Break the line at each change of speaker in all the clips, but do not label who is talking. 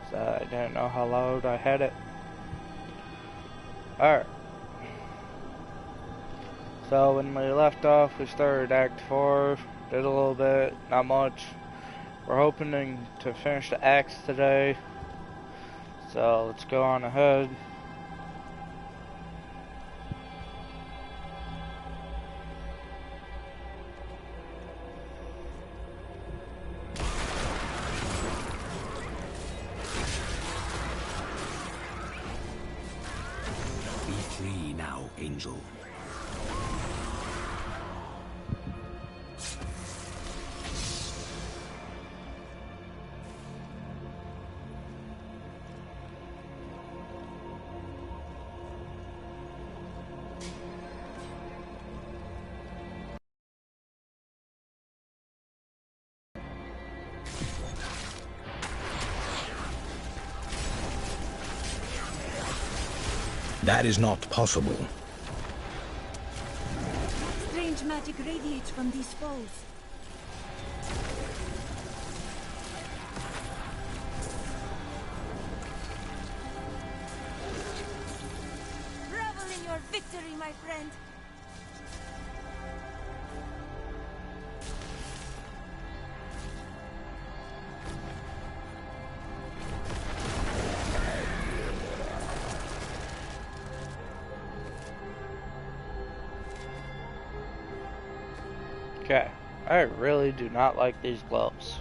So I didn't know how loud I had it. Alright. So when we left off, we started Act 4, did a little bit, not much. We're hoping to finish the acts today. So let's go on ahead.
Be free now, Angel.
That is not possible.
Strange magic radiates from these foes. Revel in your victory, my friend.
Okay, I really do not like these gloves.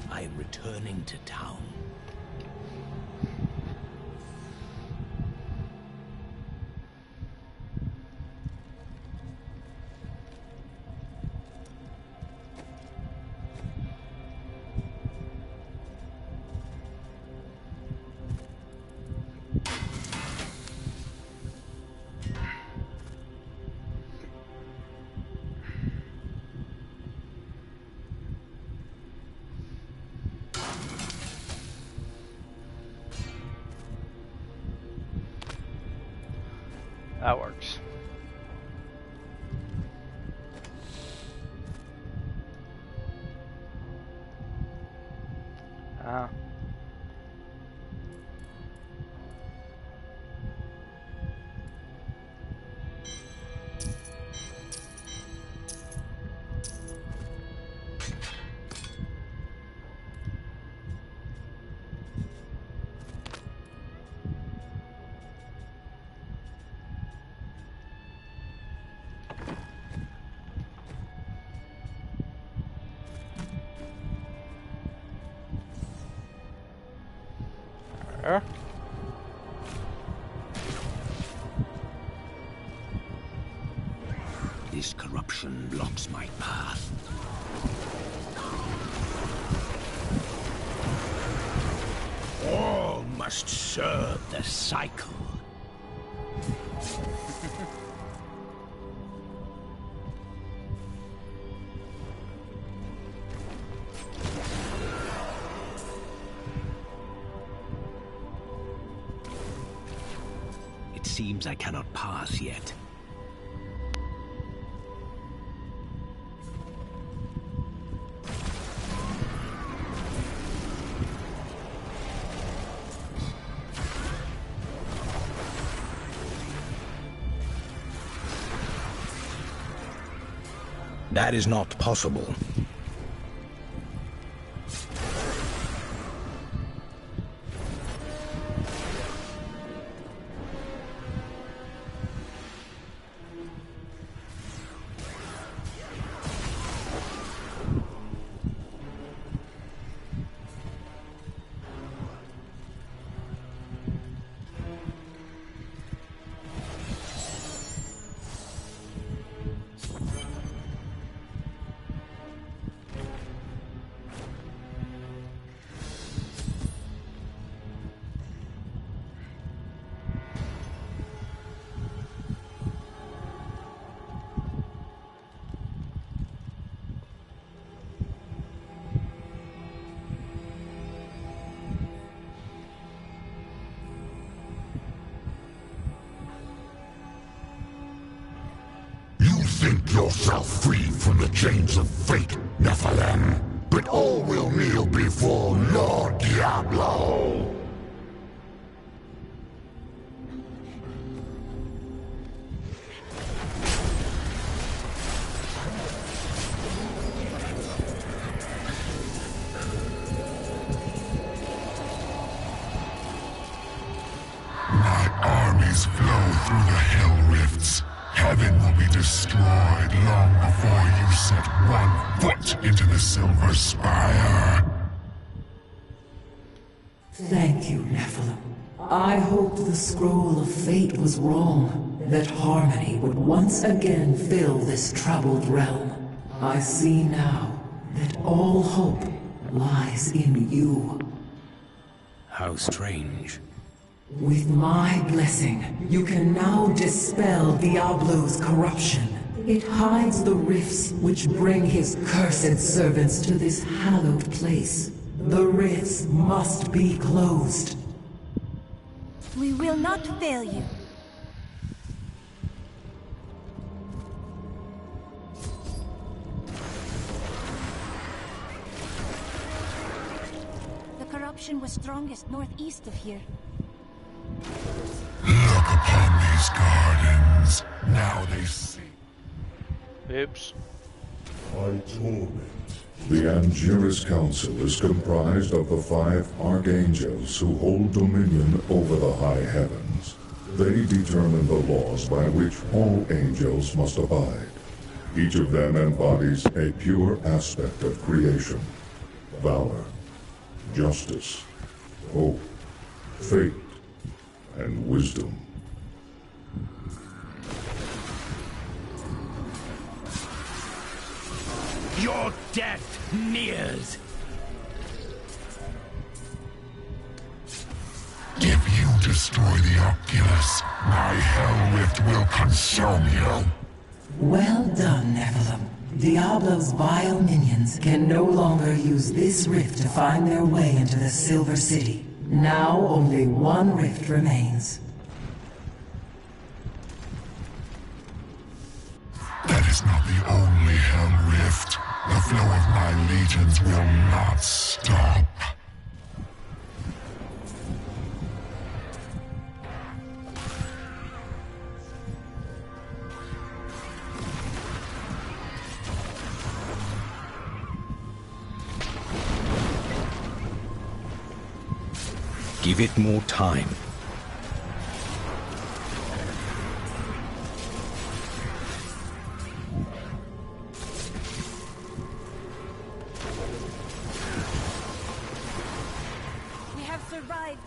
I am returning to town.
That works. There.
This corruption blocks my path. All must serve the cycle. It seems I cannot pass yet.
That is not possible.
yourself free from the chains of fate, Nephilim, but all will kneel before Lord Diablo. Armies flow through the hell rifts. Heaven will be destroyed long before you set one foot into the Silver Spire.
Thank you, Nephilim. I hoped the scroll of fate was wrong, that harmony would once again fill this troubled realm. I see now that all hope lies in you.
How strange.
With my blessing, you can now dispel Diablo's corruption. It hides the rifts which bring his cursed servants to this hallowed place. The rifts must be closed.
We will not fail you. The corruption was strongest northeast of here.
Look upon these gardens. Now they see.
Oops.
I torment. The Angiris Council is comprised of the 5 Archangels who hold dominion over the high heavens. They determine the laws by which all angels must abide. Each of them embodies a pure aspect of creation. Valor, justice, hope, fate, and wisdom.
Your death nears.
If you destroy the Oculus, my Hell Rift will consume you.
Well done, Nephilim. Diablo's vile minions can no longer use this rift to find their way into the Silver City. Now only one rift remains.
That is not the only Hell Rift. The flow of my legions will not stop.
Give it more time.
We have survived.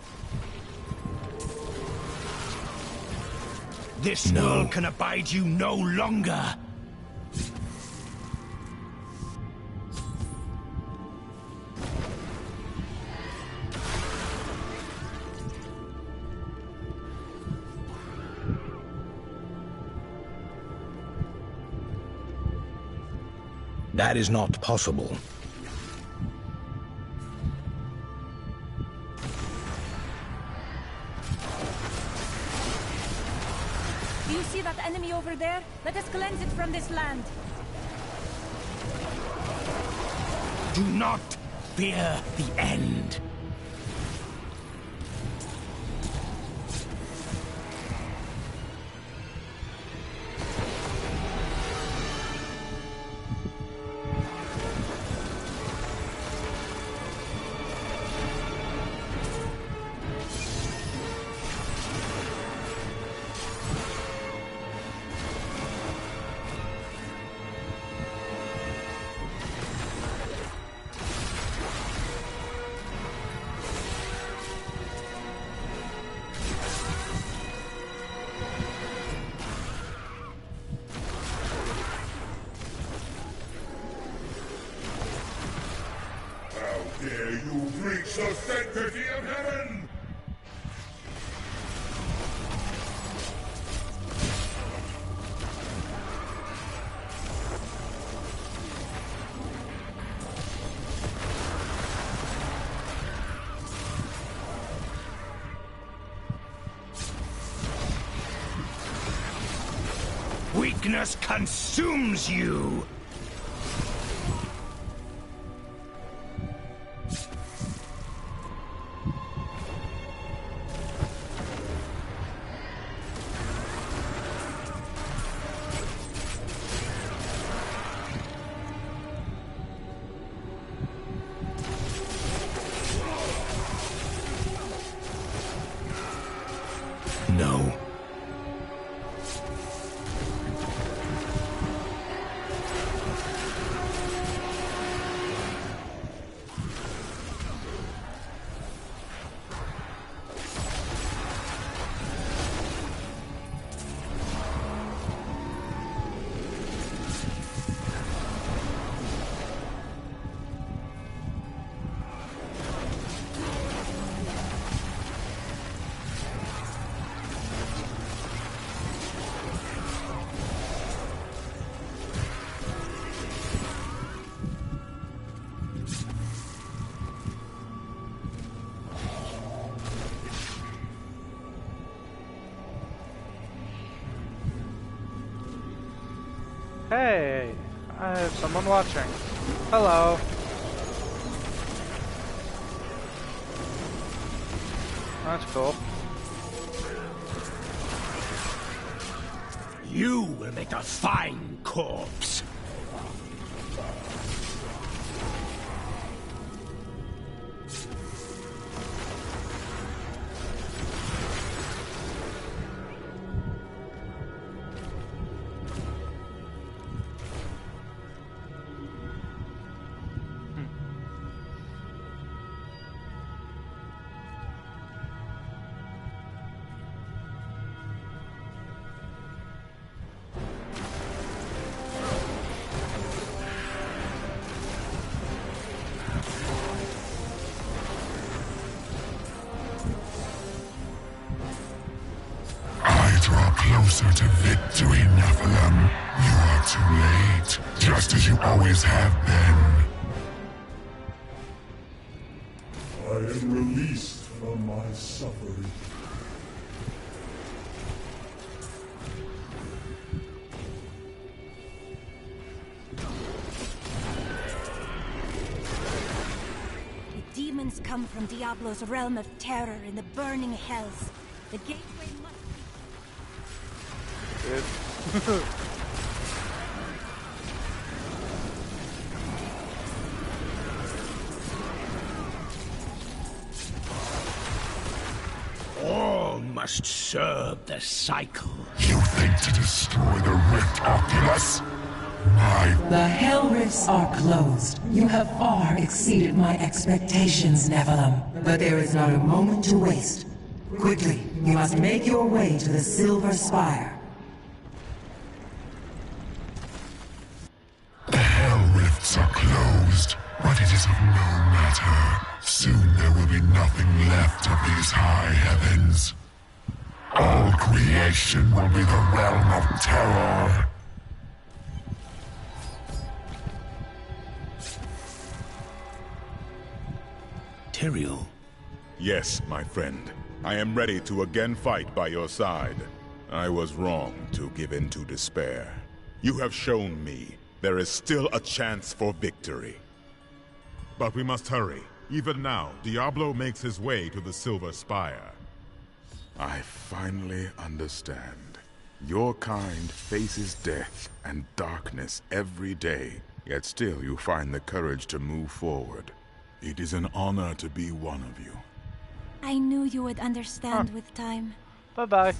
This world can abide you no longer.
That is not possible.
Do you see that enemy over there? Let us cleanse it from this land.
Do not fear the end.
Dare you breach the sanctity of heaven?
We darkness consumes you! No.
Hey, I have someone watching. Hello. That's cool.
You will make a fine corpse.
Closer to victory, Nephilim. You are too late, just as you always have been. I am released from my suffering.
The demons come from Diablo's realm of terror in the burning hells. The gateway must
All must serve the cycle.
You think to destroy the Rift Oculus?
The Hell Rifts are closed. You have far exceeded my expectations, Nephilim. But there is not a moment to waste. Quickly, you must make your way to the Silver Spire.
The Hell Rifts are closed, but it is of no matter. Soon there will be nothing left of these high heavens. All creation will be the realm of terror.
Tyrael.
Yes, my friend. I am ready to again fight by your side. I was wrong to give in to despair. You have shown me there is still a chance for victory.
But we must hurry. Even now, Diablo makes his way to the Silver Spire.
I finally understand. Your kind faces death and darkness every day, yet still you find the courage to move forward. It is an honor to be one of you.
I knew you would understand with time.
Bye-bye.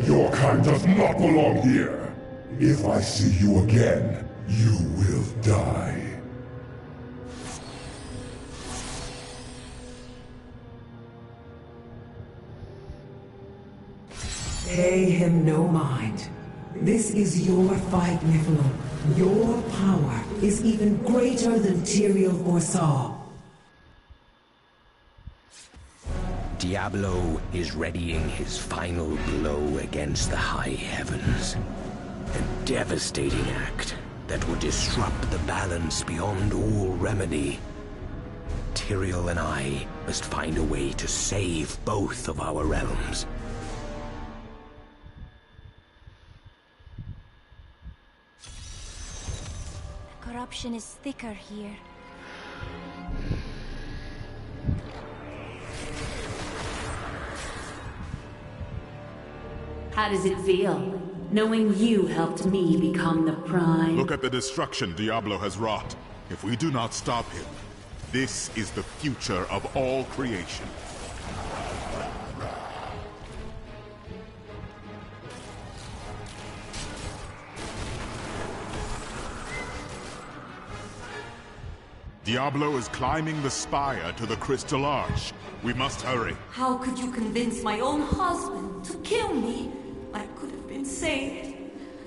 Your kind does not belong here. If I see you again, you will die.
Pay him no mind. This is your fight, Nephilim. Your power is even greater than Tyrael foresaw.
Diablo is readying his final blow against the high heavens. A devastating act that would disrupt the balance beyond all remedy. Tyrael and I must find a way to save both of our realms.
The corruption is thicker here.
How does it feel, knowing you helped me become the Prime?
Look at the destruction Diablo has wrought. If we do not stop him, this is the future of all creation. Diablo is climbing the spire to the Crystal Arch. We must hurry.
How could you convince my own husband to kill me? I could have been saved,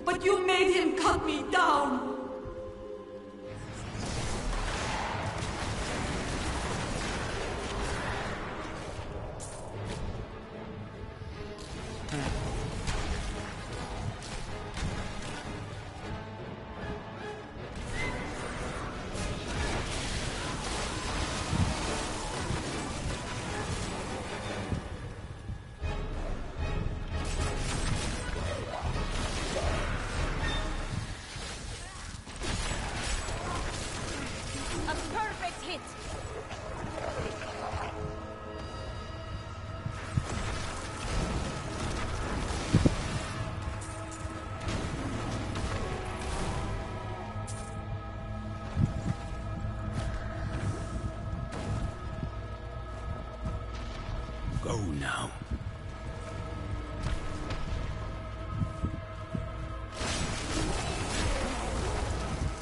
but you made him cut me down.
Go now.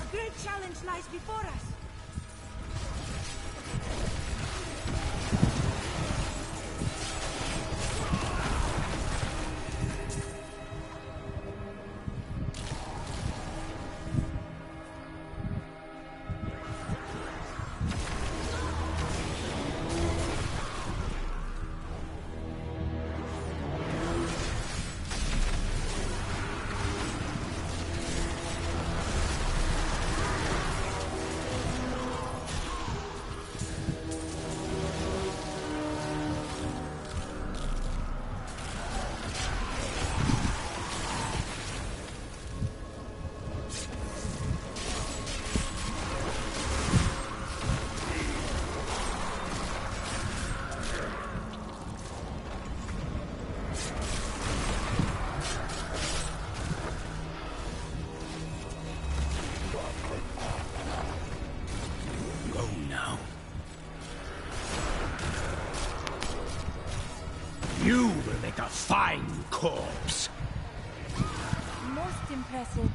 A great challenge lies before us.
You will make a fine corpse.
Most impressive.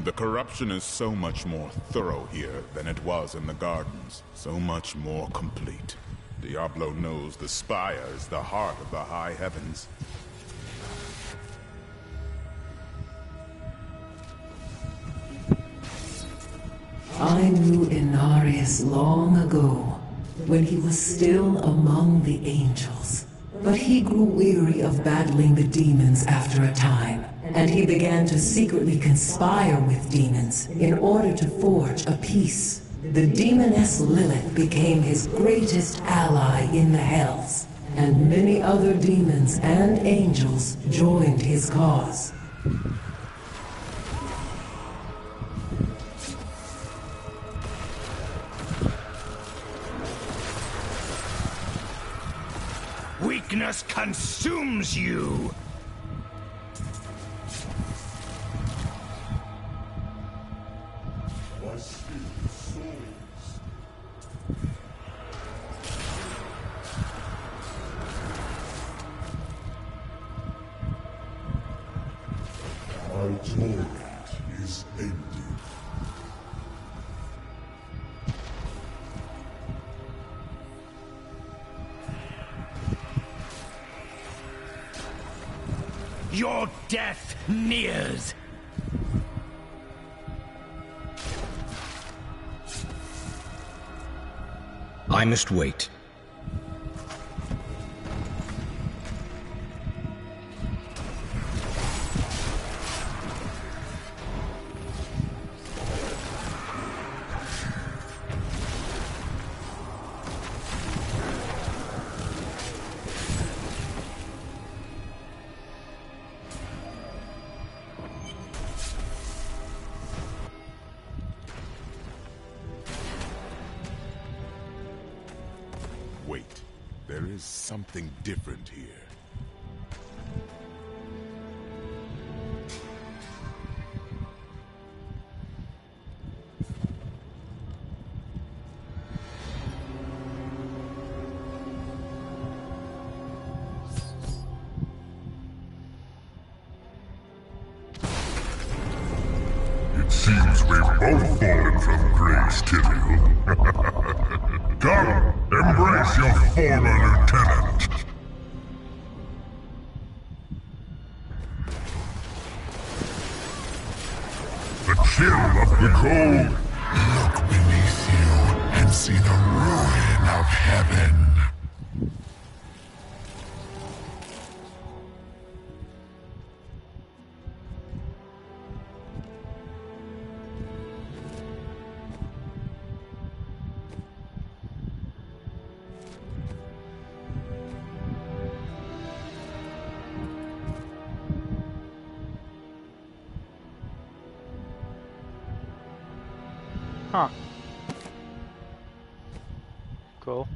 The corruption is so much more thorough here than it was in the gardens. So much more complete. Diablo knows the spire is the heart of the high heavens.
I knew Inarius long ago, when he was still among the angels. But he grew weary of battling the demons after a time, and he began to secretly conspire with demons in order to forge a peace. The demoness Lilith became his greatest ally in the Hells, and many other demons and angels joined his cause.
Weakness consumes you!
My spirit soars. My torment is ended.
Your death nears! I must wait.
Wait, there is something different here.
It seems we've both fallen from grace, Tyrael. Come, embrace your former lieutenant. The chill of the cold. Look beneath you and see the ruin of heaven.
Huh. Cool.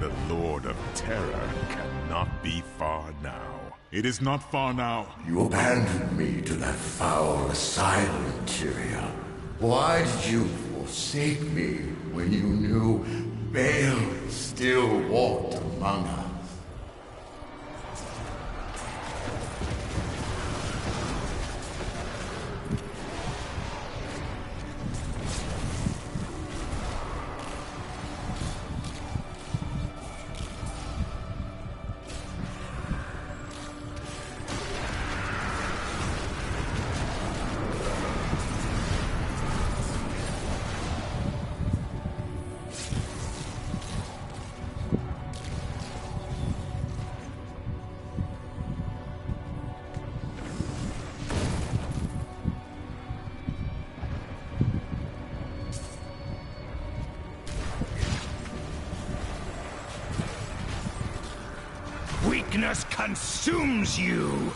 The Lord of Terror cannot be far now. It is not far now.
You abandoned me to that foul asylum, Tyrael. Why did you forsake me when you knew Baal still walked among us?
Weakness consumes you!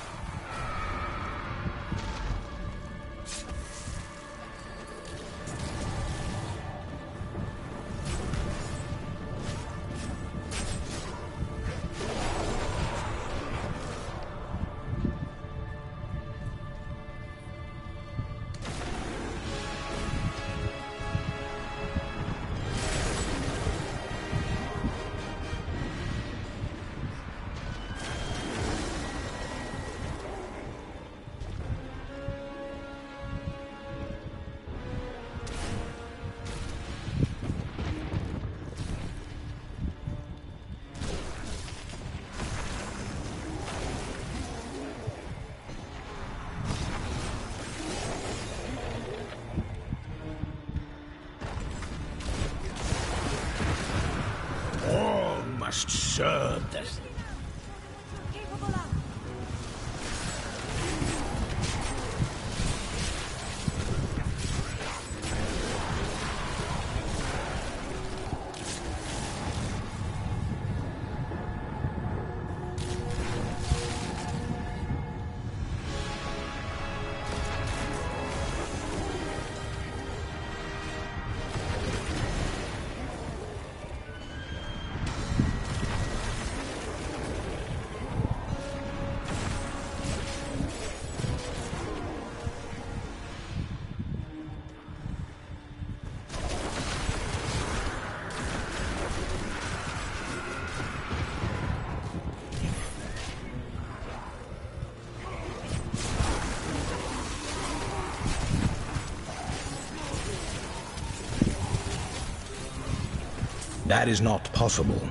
All must serve the...
That is not possible.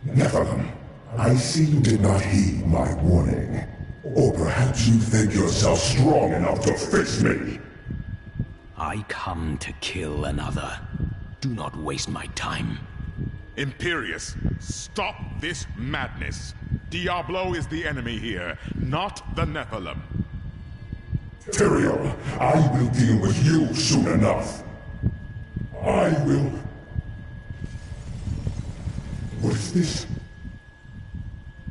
Nephilim, I see you did not heed my warning. Or perhaps you think yourself strong enough to face me.
I come to kill another. Do not waste my time.
Imperius, stop this madness. Diablo is the enemy here, not the Nephilim.
Tyrael, I will deal with you soon enough. I will... What is this?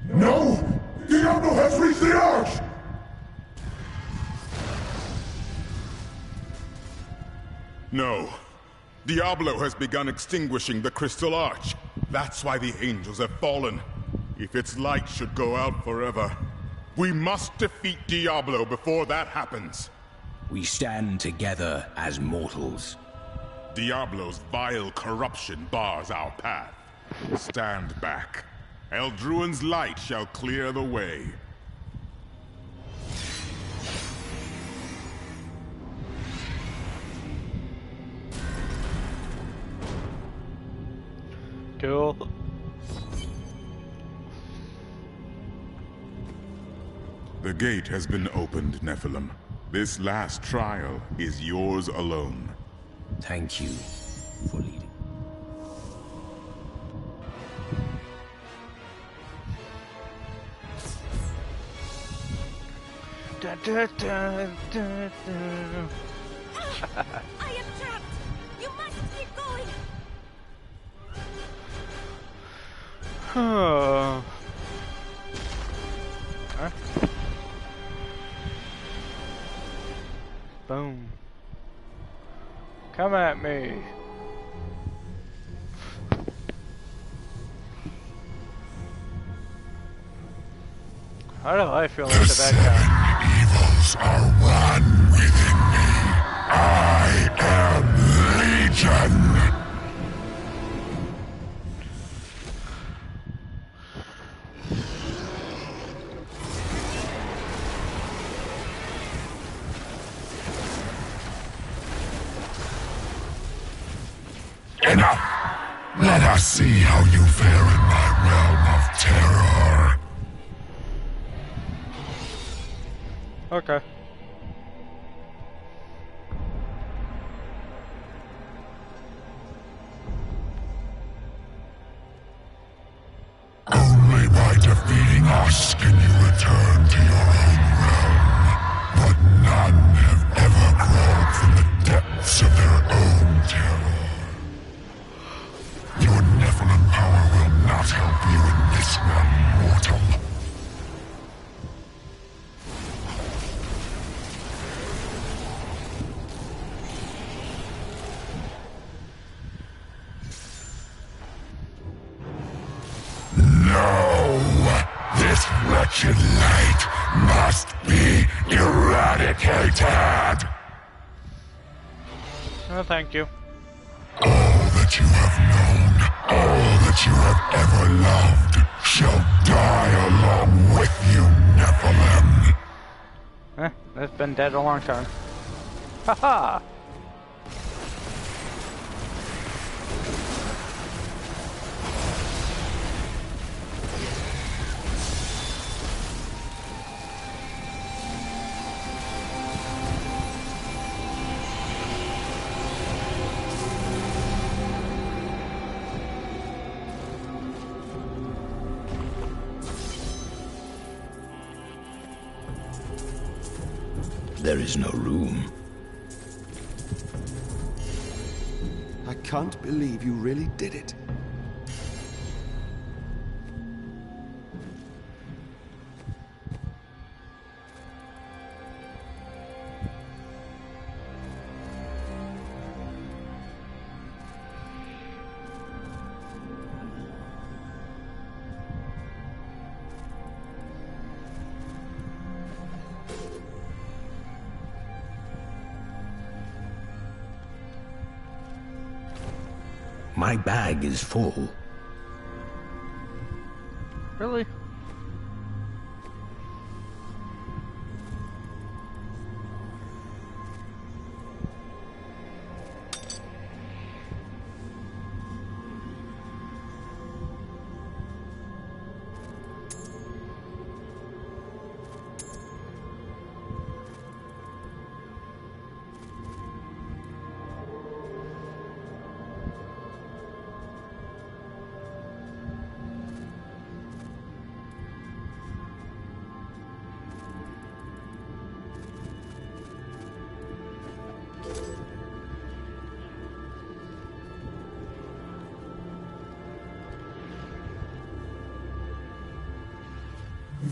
No! Diablo has reached the Arch!
No. Diablo has begun extinguishing the Crystal Arch. That's why the angels have fallen. If its light should go out forever, we must defeat Diablo before that happens.
We stand together as mortals.
Diablo's vile corruption bars our path. Stand back. Eldruin's light shall clear the way.
Cool.
The gate has been opened, Nephilim. This last trial is yours alone.
Thank you for leading.
Dun, dun, dun, dun, dun.
I am trapped! You must keep going!
Huh. Boom. Come at me. How do I feel like the bad guy?
Evils are one within me. I am Legion. Enough! Let us see how you fare in my realm of terror.
Okay.
Only by defeating us can you return to your own realm. But none have ever crawled from the depths of their own terror. Your Nephilim power will not help you in this realm, mortal. No! This wretched light must be eradicated!
Oh, thank you.
All that you have known, all that you have ever loved, shall die along with you, Nephilim.
That's been dead a long time. Haha!
There is no room.
I can't believe you really did it.
My bag is full.
Really?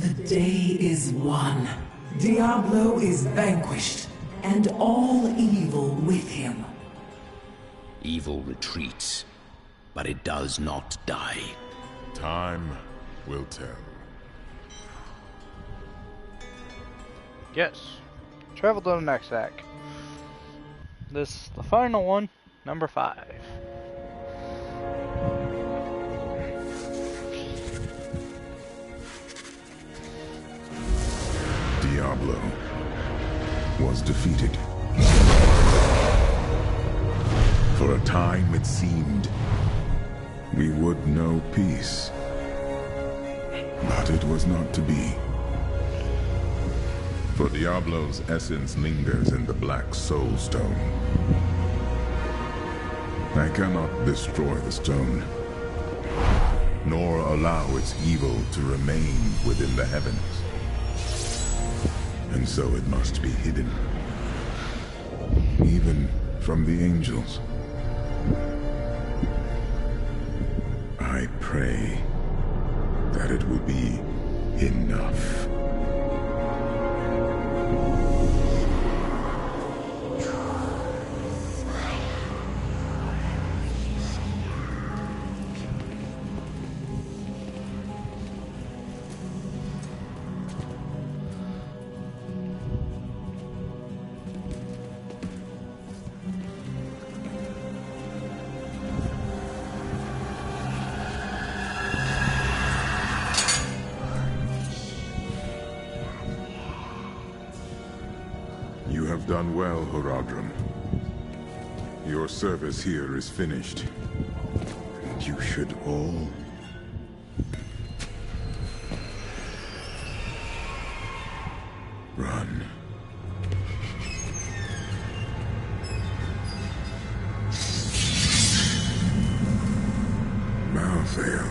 The day is won. Diablo is vanquished, and all evil with him.
Evil retreats, but it does not die.
Time will tell.
Yes. Travel to the next act. This the final one, number 5.
Diablo was defeated. For a time it seemed we would know peace. But it was not to be. For Diablo's essence lingers in the Black Soul Stone. I cannot destroy the stone, nor allow its evil to remain within the heavens. And so it must be hidden, even from the angels. I pray that it will be enough. You have done well, Horadrim. Your service here is finished. And you should all run. Malthael.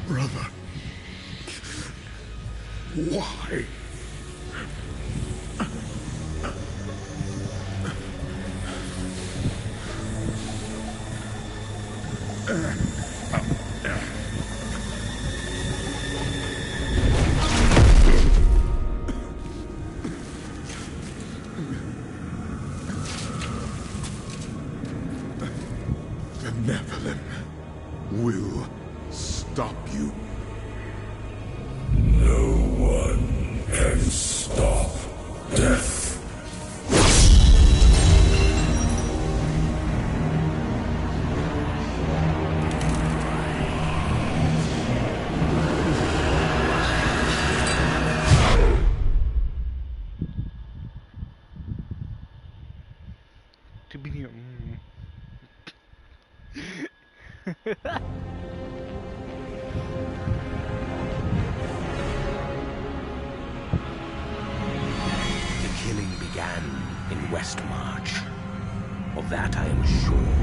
Brother, why? The Nephilim will stop you.
No one can stop death.
Killing began in Westmarch. Of that I am sure.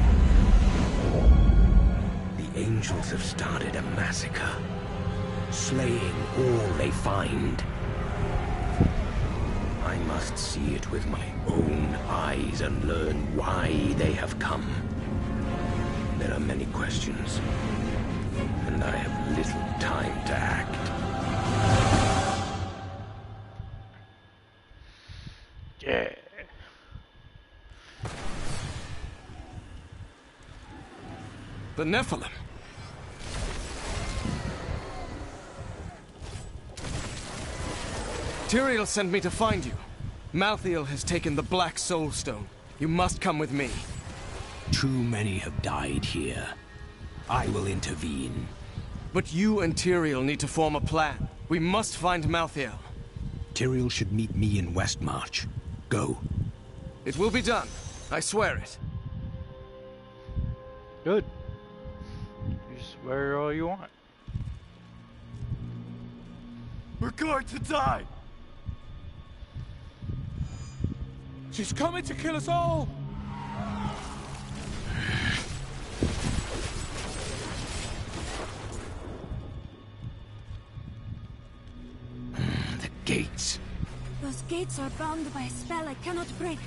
The angels have started a massacre, slaying all they find. I must see it with my own eyes and learn why they have come. There are many questions, and I have little time to act.
Yeah.
The Nephilim. Tyrael sent me to find you. Malthael has taken the Black Soul Stone. You must come with me.
Too many have died here. I will intervene.
But you and Tyrael need to form a plan. We must find Malthael.
Tyrael should meet me in Westmarch. Go.
It will be done. I swear it.
Good. You swear all you want.
We're going to die! She's coming to kill us all!
The gates.
Those gates are bound by a spell I cannot break.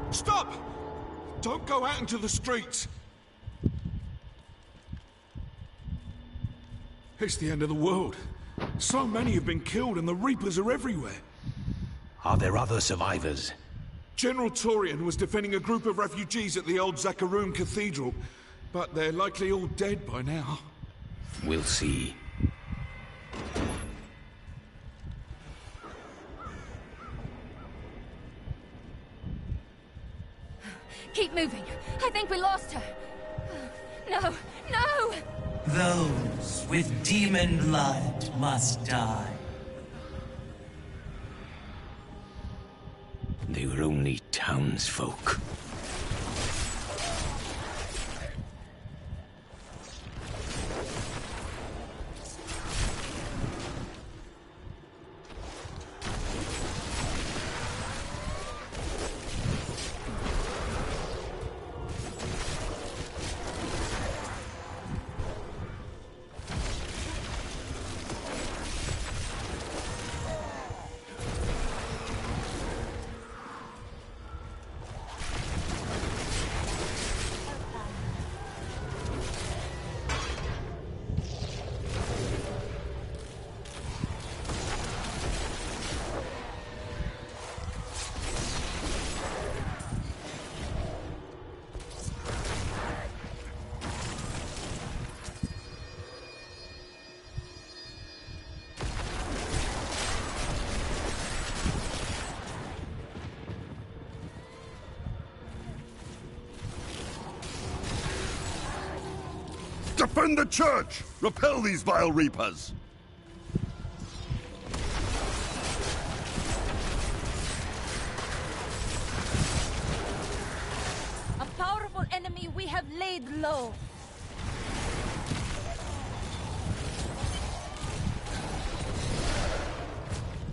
Stop! Don't go out into the streets! It's the end of the world. So many have been killed and the Reapers are everywhere.
Are there other survivors?
General Torian was defending a group of refugees at the old Zakharoon Cathedral, but they're likely all dead by now.
We'll see.
Keep moving. I think we lost her. No, no!
Those with demon blood must die.
They were only townsfolk.
Defend the church! Repel these vile reapers!
A powerful enemy we have laid low.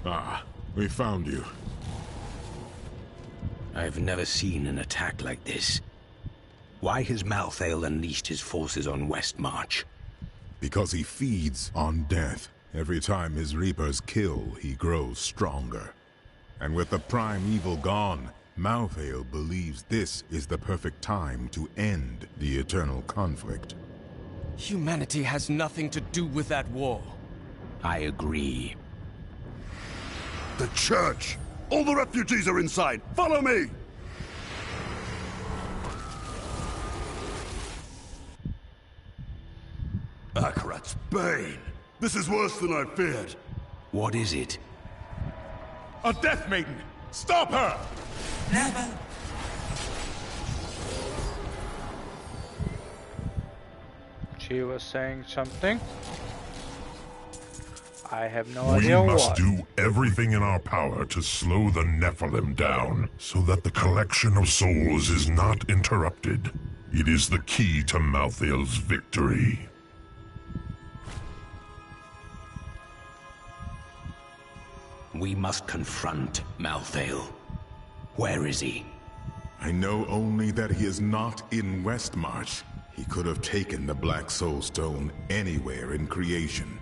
Ah, we found you.
I've never seen an attack like this. Why has Malthael unleashed his forces on Westmarch?
Because he feeds on death. Every time his reapers kill, he grows stronger. And with the prime evil gone, Malthael believes this is the perfect time to end the eternal conflict.
Humanity has nothing to do with that war.
I agree.
The church! All the refugees are inside! Follow me! Akarat's bane! This is worse than I feared.
What is it?
A Death Maiden! Stop her!
Never.
She was saying something. I have no
We
idea
must
what.
do everything in our power to slow the Nephilim down, so that the collection of souls is not interrupted. It is the key to Malthael's victory.
We must confront Malthael. Where is he?
I know only that he is not in Westmarch. He could have taken the Black Soul Stone anywhere in creation.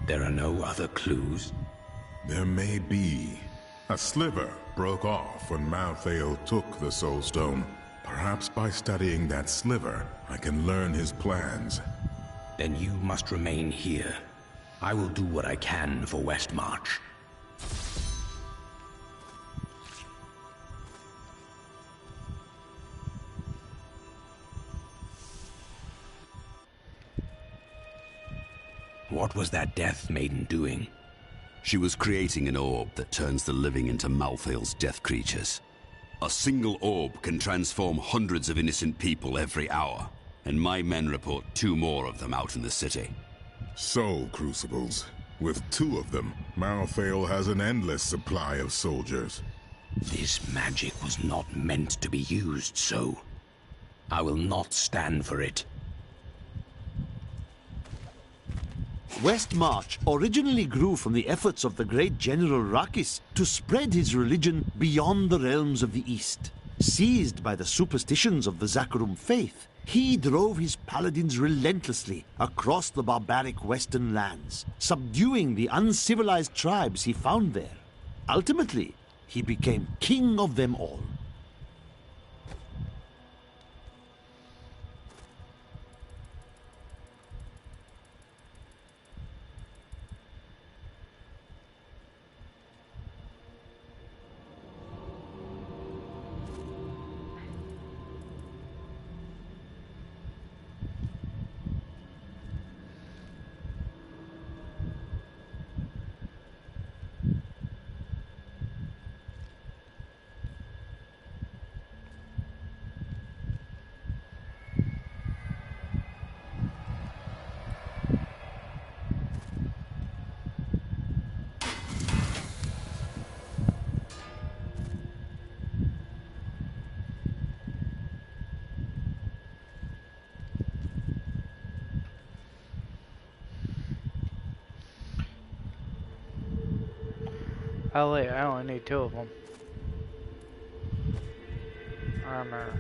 There are no other clues?
There may be. A sliver broke off when Malthael took the Soul Stone. Perhaps by studying that sliver, I can learn his plans.
Then you must remain here. I will do what I can for Westmarch. What was that Death Maiden doing?
She was creating an orb that turns the living into Malthael's death creatures. A single orb can transform hundreds of innocent people every hour, and my men report 2 more of them out in the city.
Soul Crucibles. With 2 of them, Malthael has an endless supply of soldiers.
This magic was not meant to be used so. I will not stand for it.
Westmarch originally grew from the efforts of the great General Rakis to spread his religion beyond the realms of the East. Seized by the superstitions of the Zakarum faith, he drove his paladins relentlessly across the barbaric western lands, subduing the uncivilized tribes he found there. Ultimately, he became king of them all.
Oh wait, I only need 2 of them. Armor.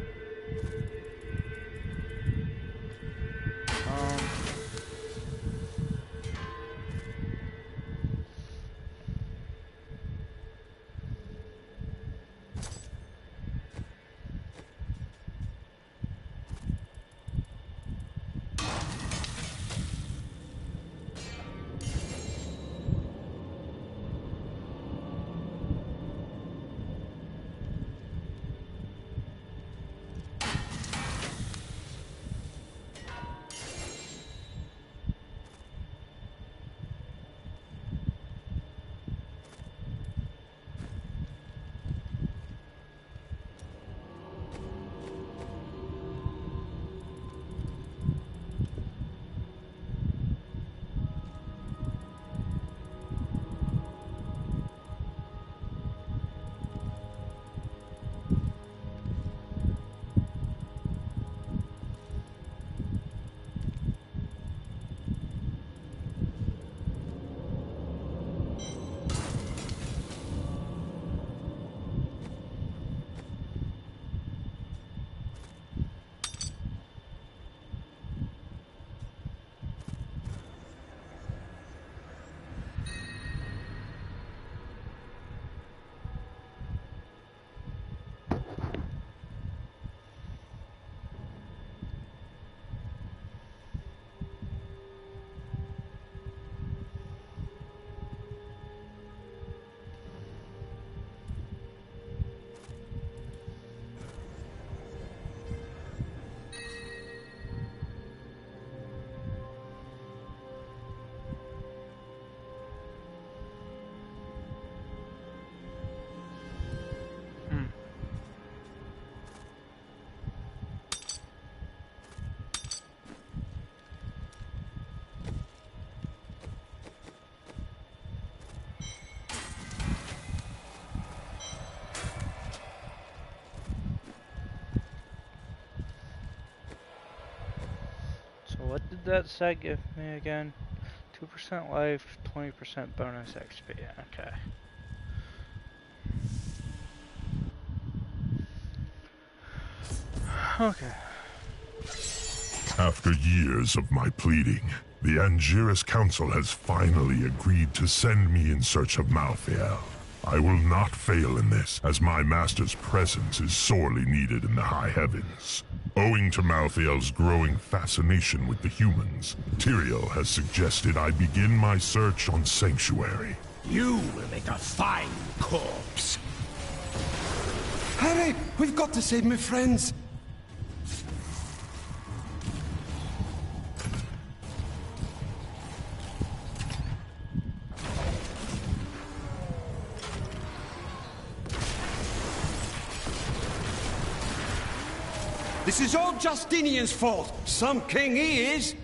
what did that set give me again? 2% life, 20% bonus XP. Okay. Okay.
After years of my pleading, the Angiris Council has finally agreed to send me in search of Malthael. I will not fail in this, as my master's presence is sorely needed in the high heavens. Owing to Malthael's growing fascination with the humans, Tyrael has suggested I begin my search on Sanctuary.
You will make a fine corpse.
Hurry! We've got to save my friends! This is all Justinian's fault! Some king he is!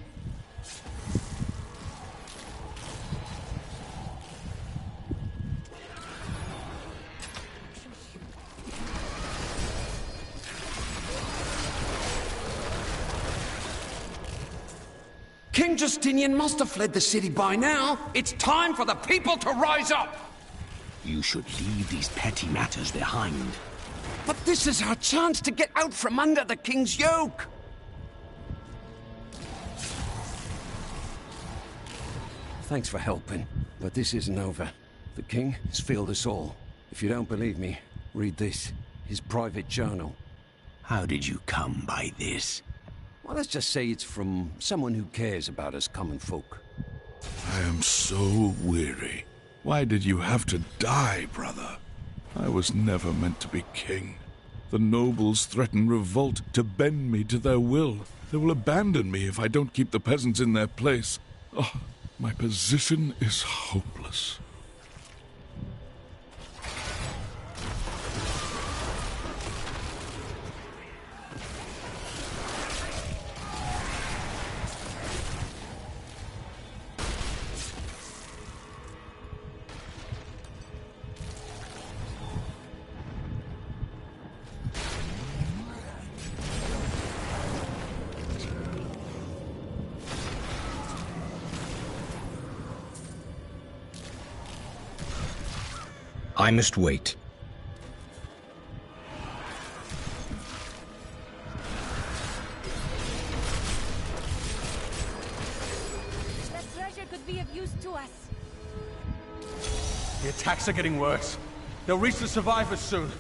King Justinian must have fled the city by now. It's time for the people to rise up!
You should leave these petty matters behind.
But this is our chance to get out from under the king's yoke! Thanks for helping, but this isn't over. The king has failed us all. If you don't believe me, read this. His private journal.
How did you come by this?
Well, let's just say it's from someone who cares about us common folk.
I am so weary. Why did you have to die, brother? I was never meant to be king. The nobles threaten revolt to bend me to their will. They will abandon me if I don't keep the peasants in their place. Oh, my position is hopeless.
I must wait.
That treasure could be of use to us.
The attacks are getting worse. They'll reach the survivors soon.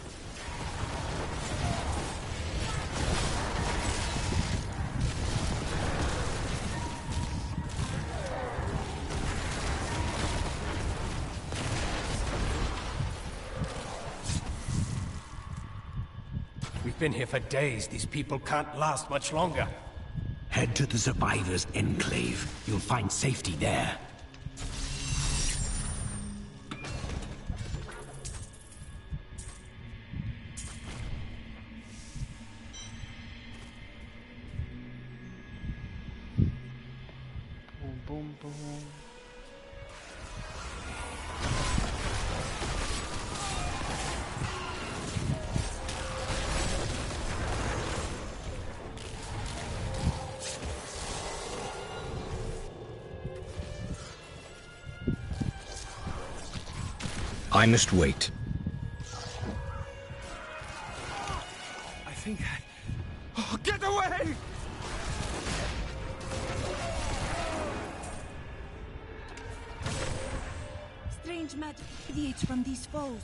We've been here for days. These people can't last much longer. Head to the survivors' enclave. You'll find safety there.
Boom, boom, boom.
I must wait.
I think Oh, get away!
Strange magic radiates from these foes.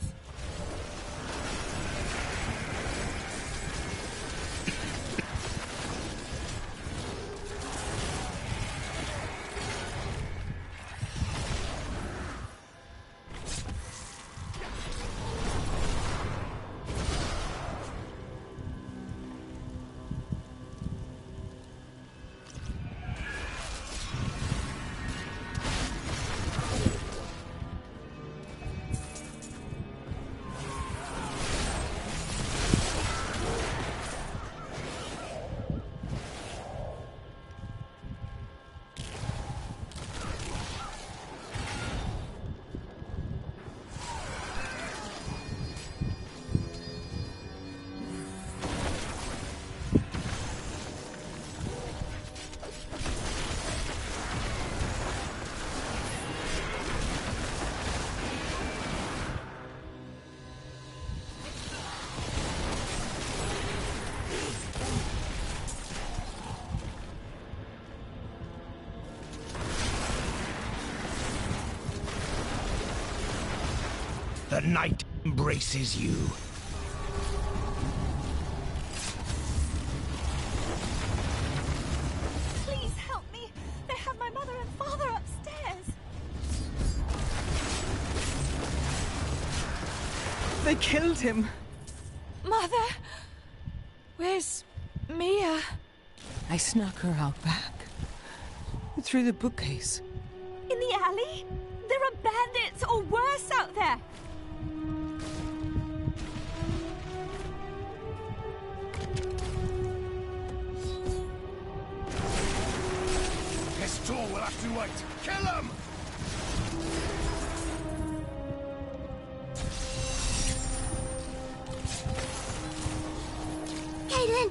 The night embraces you.
Please help me. They have my mother and father upstairs.
They killed him.
Mother, where's Mia?
I snuck her out back. Through the bookcase.
In the alley? There are bandits or worse out there.
This door will have to wait. Kill him!
Caitlin,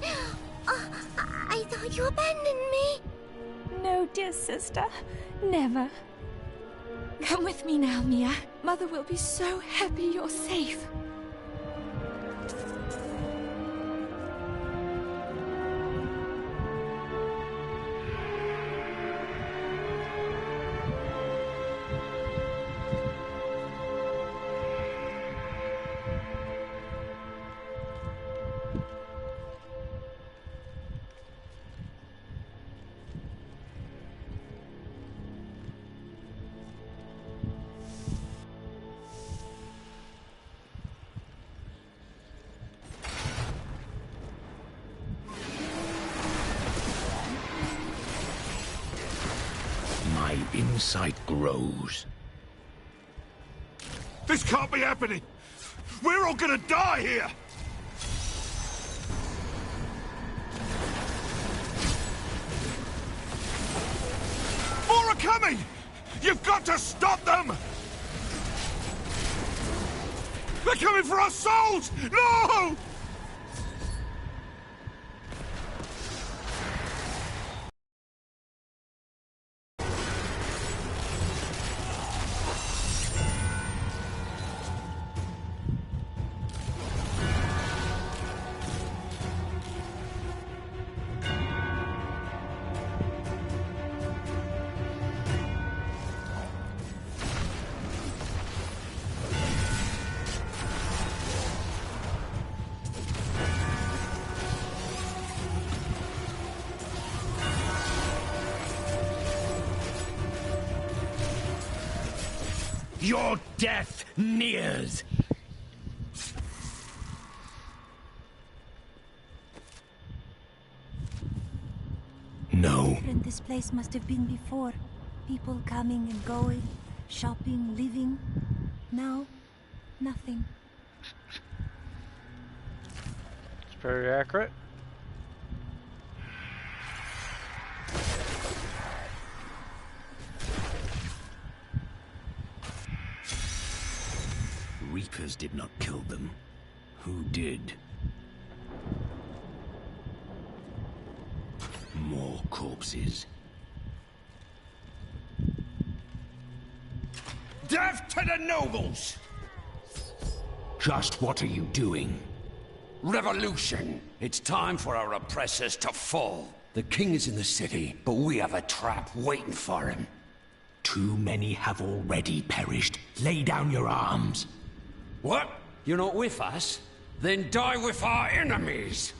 I thought you abandoned me. No, dear sister, never. Come with me now, Mia. Mother will be so happy you're safe.
My insight grows.
This can't be happening! We're all gonna die here! More are coming! You've got to stop them! They're coming for our souls! No!
Your death nears! No.
Different this place must have been before. People coming and going, shopping, living. Now, nothing.
It's very accurate.
Reapers did not kill them. Who did? More corpses. Death to the nobles! Just what are you doing? Revolution! It's time for our oppressors to fall. The king is in the city, but we have a trap waiting for him. Too many have already perished. Lay down your arms. What? You're not with us? Then die with our enemies!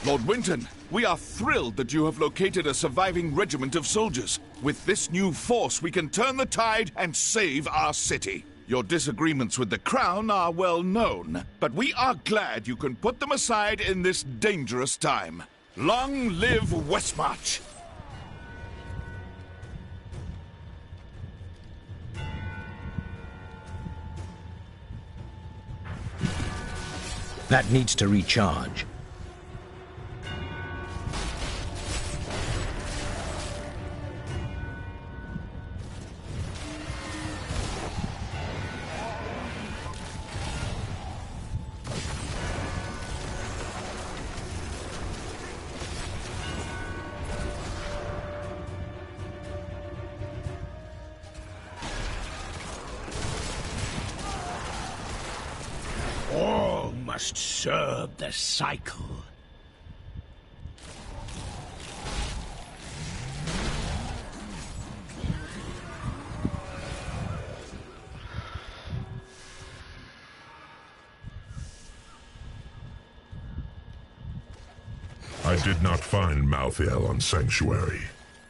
Lord Winton, we are thrilled that you have located a surviving regiment of soldiers. With this new force, we can turn the tide and save our city. Your disagreements with the Crown are well known, but we are glad you can put them aside in this dangerous time. Long live Westmarch!
That needs to recharge. All must serve the cycle.
I did not find Malthael on Sanctuary,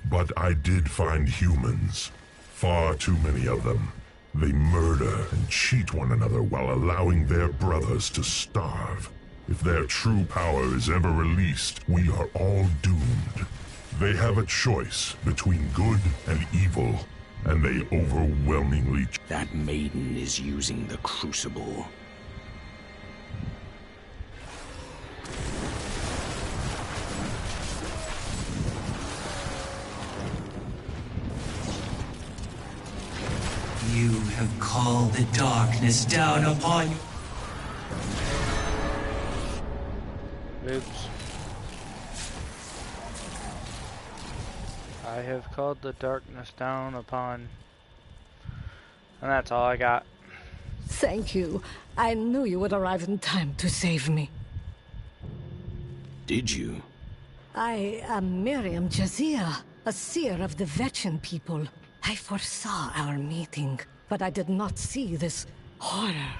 but I did find humans. Far too many of them. They murder and cheat one another while allowing their brothers to starve. If their true power is ever released, we are all doomed. They have a choice between good and evil, and they overwhelmingly...
That maiden is using the Crucible.
You have called the darkness down upon you.
Oops. I have called the darkness down upon... And that's all I got.
Thank you. I knew you would arrive in time to save me.
Did you?
I am Miriam Jazia, a seer of the Vetchin people. I foresaw our meeting, but I did not see this horror.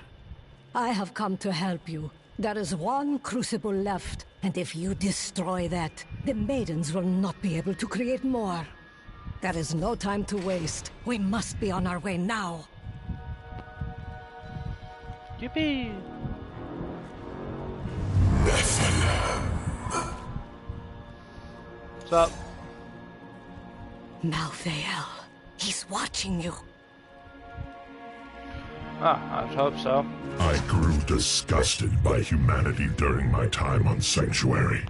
I have come to help you. There is one crucible left, and if you destroy that, the maidens will not be able to create more. There is no time to waste. We must be on our way now.
Yippee! What's up?
Malthael. He's watching you.
Ah, I'd hope so.
I grew disgusted by humanity during my time on Sanctuary.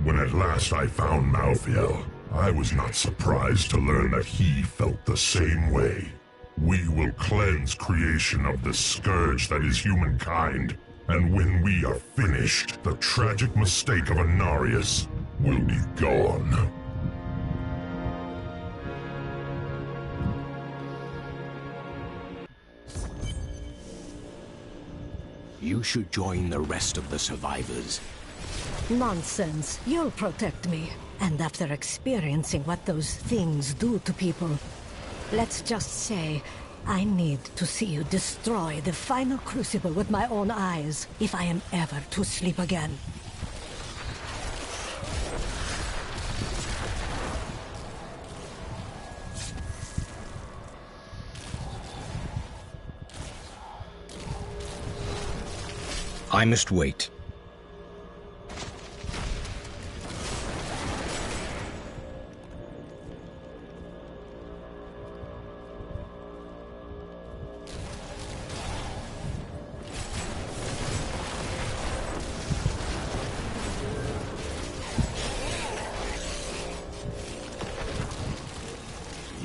When at last I found Malthael, I was not surprised to learn that he felt the same way. We will cleanse creation of the scourge that is humankind, and when we are finished, the tragic mistake of Anarius will be gone.
You should join the rest of the survivors.
Nonsense. You'll protect me. And after experiencing what those things do to people, let's just say, I need to see you destroy the final crucible with my own eyes, if I am ever to sleep again.
I must wait.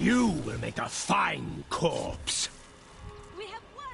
You will make a fine corpse.
We have won!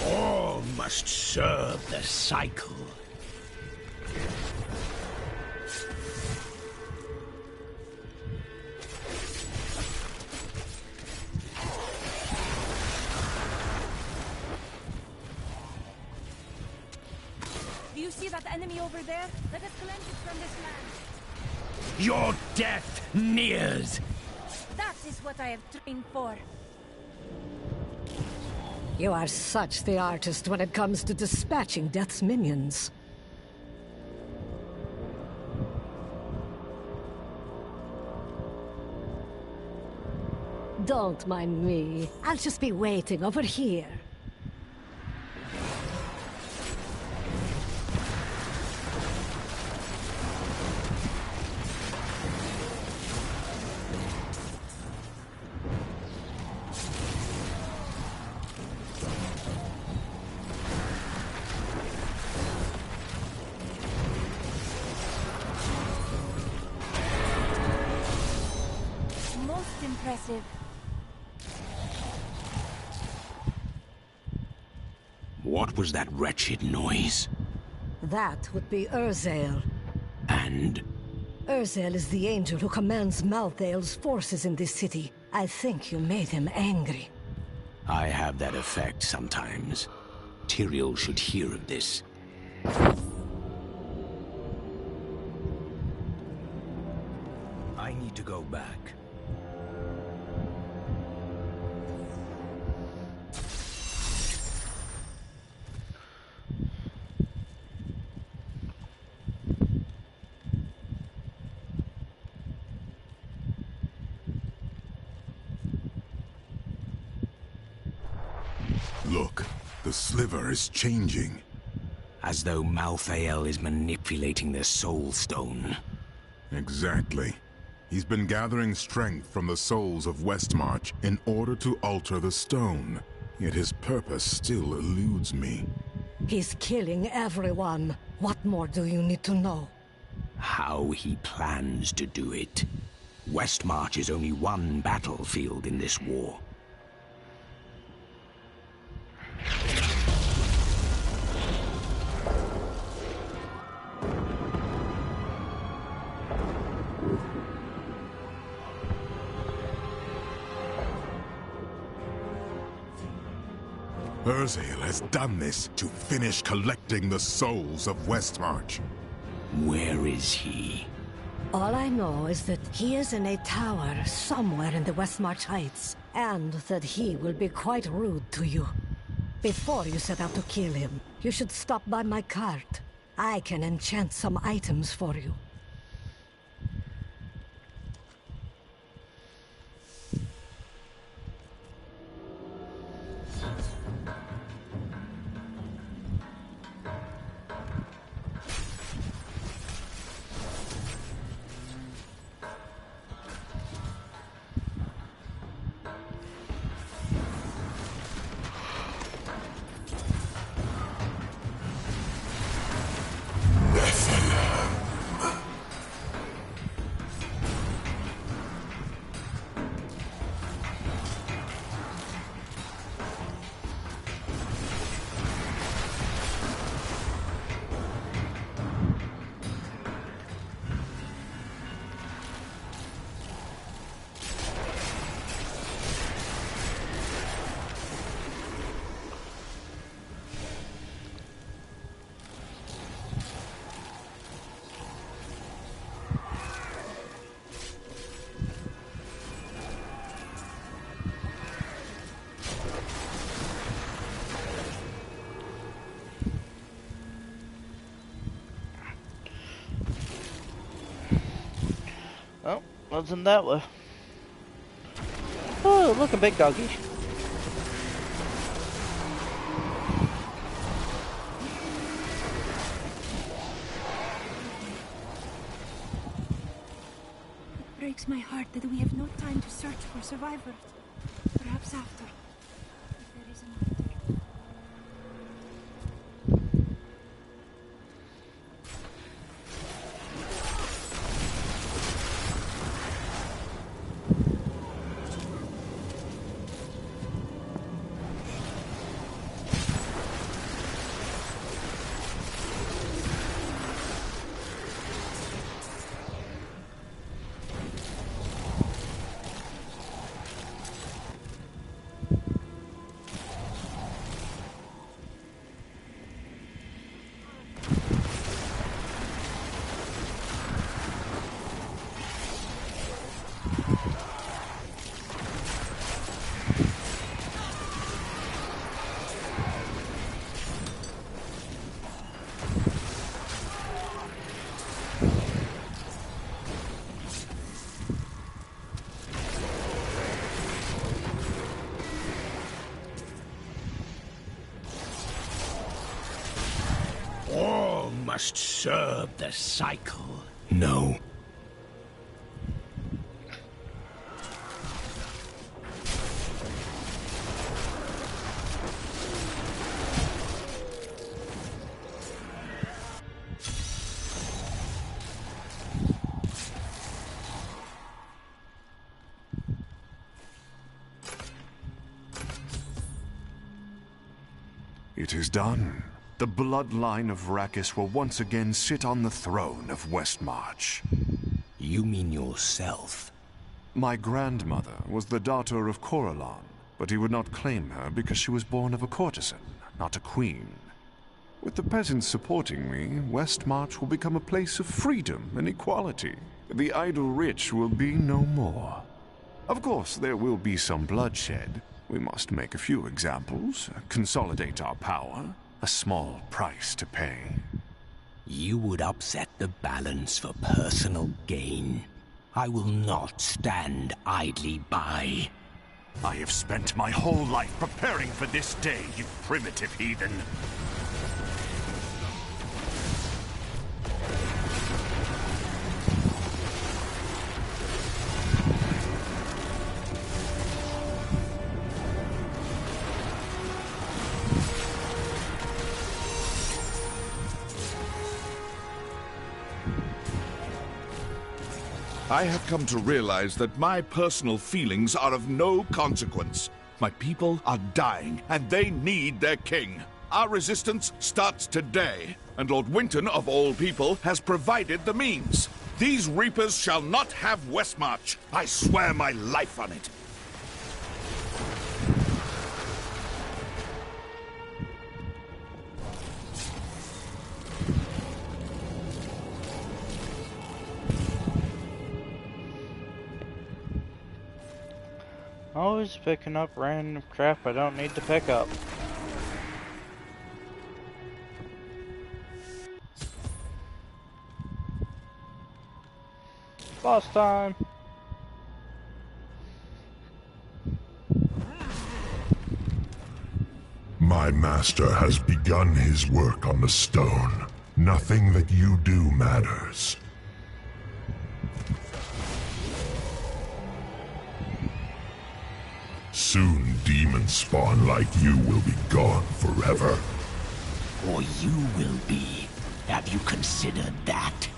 All must serve the cycle.
Do you see that enemy over there? Let us cleanse it from this land.
Your death nears.
That is what I have trained for.
You are such the artist when it comes to dispatching Death's minions. Don't mind me. I'll just be waiting over here.
impressive.
What was that wretched noise?
That would be Urzael.
And?
Urzael is the angel who commands Malthael's forces in this city. I think you made him angry.
I have that effect sometimes. Tyrael should hear of this. I need to go back.
Look, the sliver is changing.
As though Malthael is manipulating the soul stone.
Exactly. He's been gathering strength from the souls of Westmarch in order to alter the stone. Yet his purpose still eludes me.
He's killing everyone. What more do you need to know?
How he plans to do it. Westmarch is only one battlefield in this war.
Urzael has done this to finish collecting the souls of Westmarch.
Where is he?
All I know is that he is in a tower somewhere in the Westmarch Heights, and that he will be quite rude to you. Before you set out to kill him, you should stop by my cart. I can enchant some items for you.
Oh, wasn't that way? Oh, look, a big doggy.
It breaks my heart that we have no time to search for survivors. Perhaps after. If there is an after.
All must serve the cycle. No.
It is done. The bloodline of Rakis will once again sit on the throne of Westmarch.
You mean yourself?
My grandmother was the daughter of Coralon, but he would not claim her because she was born of a courtesan, not a queen. With the peasants supporting me, Westmarch will become a place of freedom and equality. The idle rich will be no more. Of course, there will be some bloodshed. We must make a few examples, consolidate our power. A small price to pay.
You would upset the balance for personal gain. I will not stand idly by.
I have spent my whole life preparing for this day, you primitive heathen.
I have come to realize that my personal feelings are of no consequence. My people are dying, and they need their king. Our resistance starts today, and Lord Winton, of all people, has provided the means. These Reapers shall not have Westmarch. I swear my life on it.
Always picking up random crap I don't need to pick up. Boss time!
My master has begun his work on the stone. Nothing that you do matters. Soon demon spawn like you will be gone forever.
Or you will be. Have you considered that?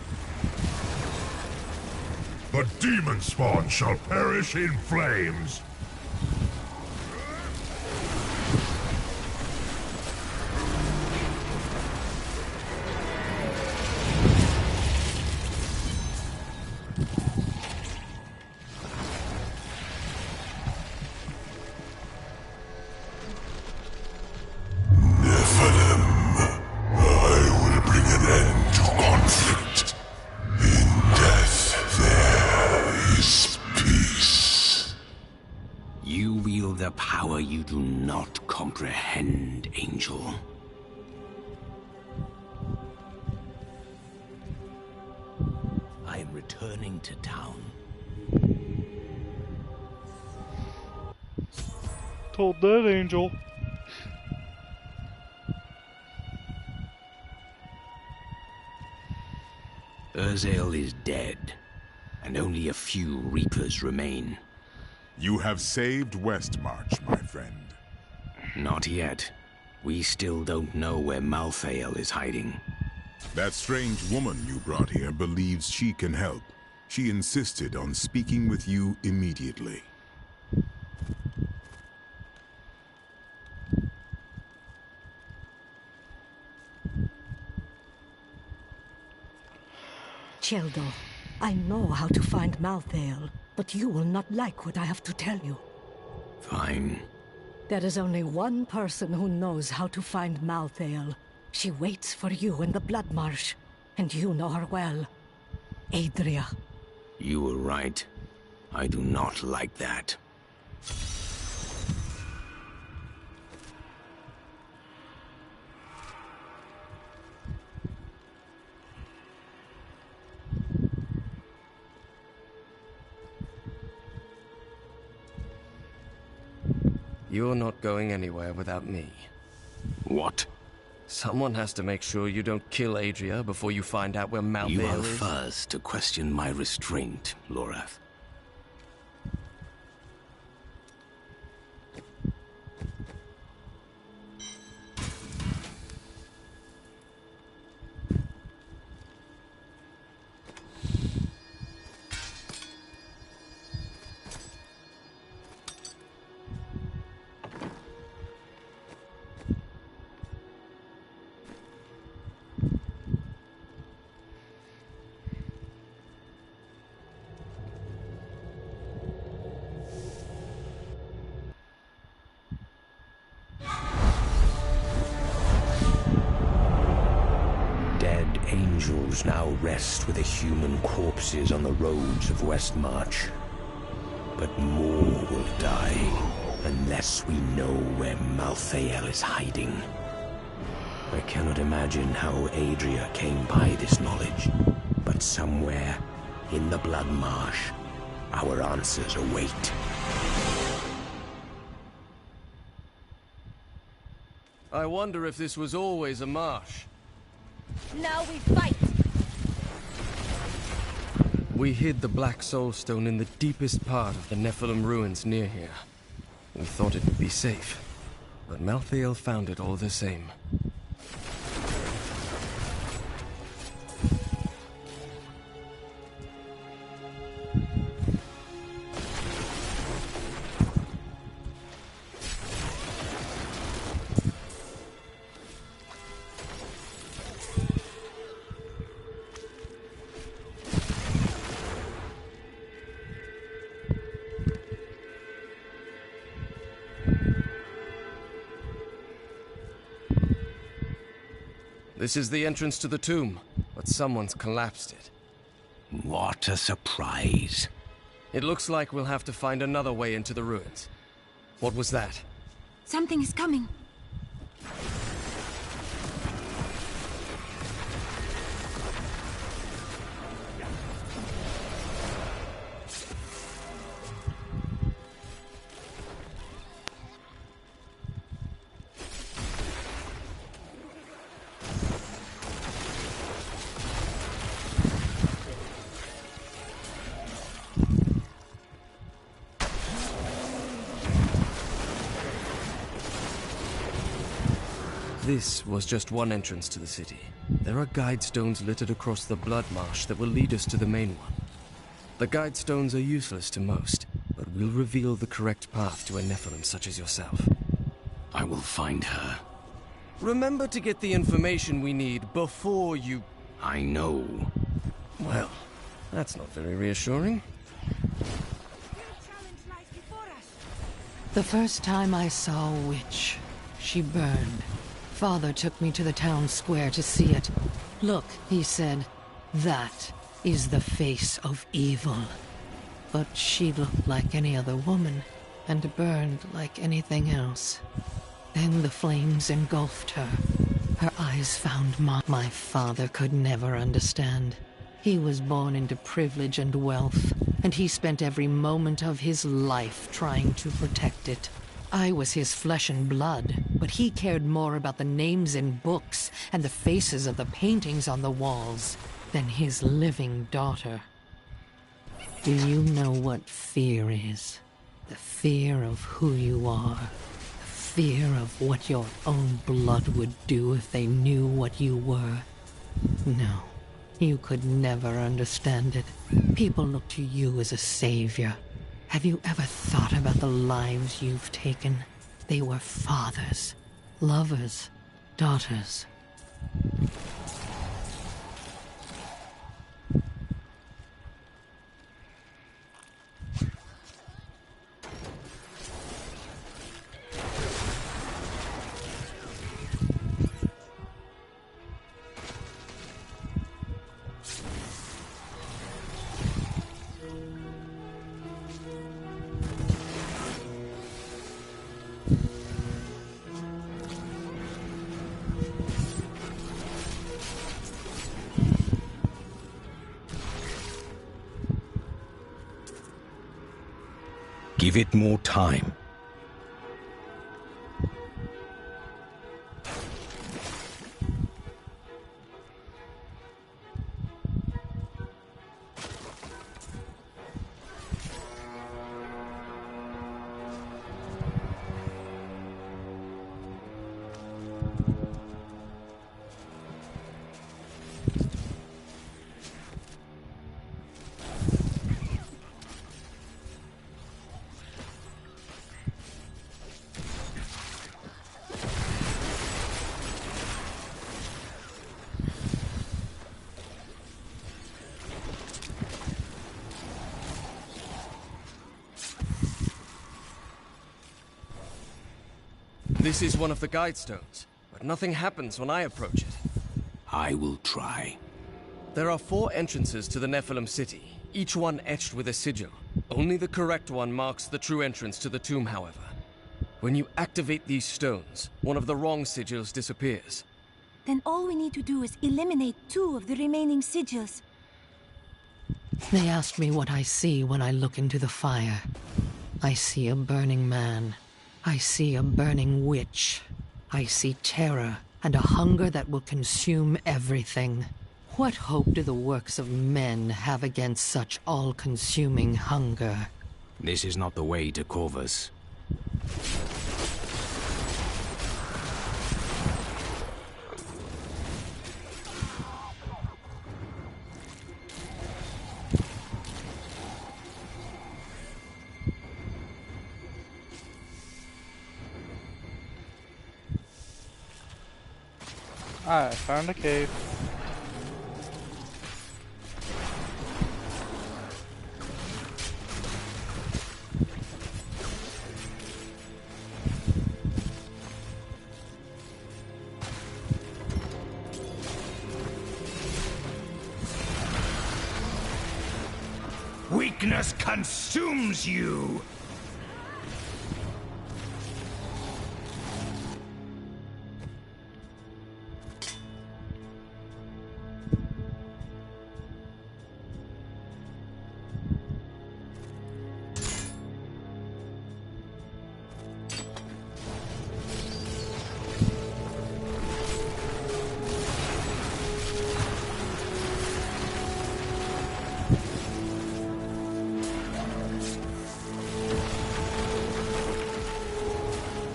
The demon spawn shall perish in flames.
Power you do not comprehend, Angel. I am returning to town.
Told that, Angel.
Urzael is dead, and only a few Reapers remain.
You have saved Westmarch, my friend.
Not yet. We still don't know where Malthael is hiding.
That strange woman you brought here believes she can help. She insisted on speaking with you immediately.
Cheldo, I know how to find Malthael, but you will not like what I have to tell you.
Fine.
There is only one person who knows how to find Malthael. She waits for you in the Blood Marsh, and you know her well. Adria.
You were right. I do not like that.
You're not going anywhere without me.
What?
Someone has to make sure you don't kill Adria before you find out where Malthael is.
You are first to question my restraint, Lorath. shadows now rest with the human corpses on the roads of Westmarch. But more will die unless we know where Malthael is hiding. I cannot imagine how Adria came by this knowledge, but somewhere in the Blood Marsh, our answers await.
I wonder if this was always a marsh.
Now we fight!
We hid the Black Soulstone in the deepest part of the Nephilim ruins near here. We thought it would be safe, but Malthael found it all the same. This is the entrance to the tomb, but someone's collapsed it.
What a surprise.
It looks like we'll have to find another way into the ruins. What was that?
Something is coming.
This was just one entrance to the city. There are guide stones littered across the Blood Marsh that will lead us to the main one. The guide stones are useless to most, but will reveal the correct path to a Nephilim such as yourself.
I will find her.
Remember to get the information we need before you...
I know.
Well, that's not very reassuring.
The first time I saw a witch, she burned. Father took me to the town square to see it. Look, he said, that is the face of evil. But she looked like any other woman, and burned like anything else. Then the flames engulfed her. Her eyes found my father could never understand. He was born into privilege and wealth, and he spent every moment of his life trying to protect it. I was his flesh and blood, but he cared more about the names in books and the faces of the paintings on the walls than his living daughter. Do you know what fear is? The fear of who you are. The fear of what your own blood would do if they knew what you were. No, you could never understand it. People look to you as a savior. Have you ever thought about the lives you've taken? They were fathers, lovers, daughters.
Give it more time.
This is one of the guide stones, but nothing happens when I approach it.
I will try.
There are 4 entrances to the Nephilim city, each one etched with a sigil. Only the correct one marks the true entrance to the tomb, however. When you activate these stones, one of the wrong sigils disappears.
Then all we need to do is eliminate 2 of the remaining sigils.
They asked me what I see when I look into the fire. I see a burning man. I see a burning witch. I see terror and a hunger that will consume everything. What hope do the works of men have against such all-consuming hunger?
This is not the way to Corvus.
I found a cave.
Weakness consumes you!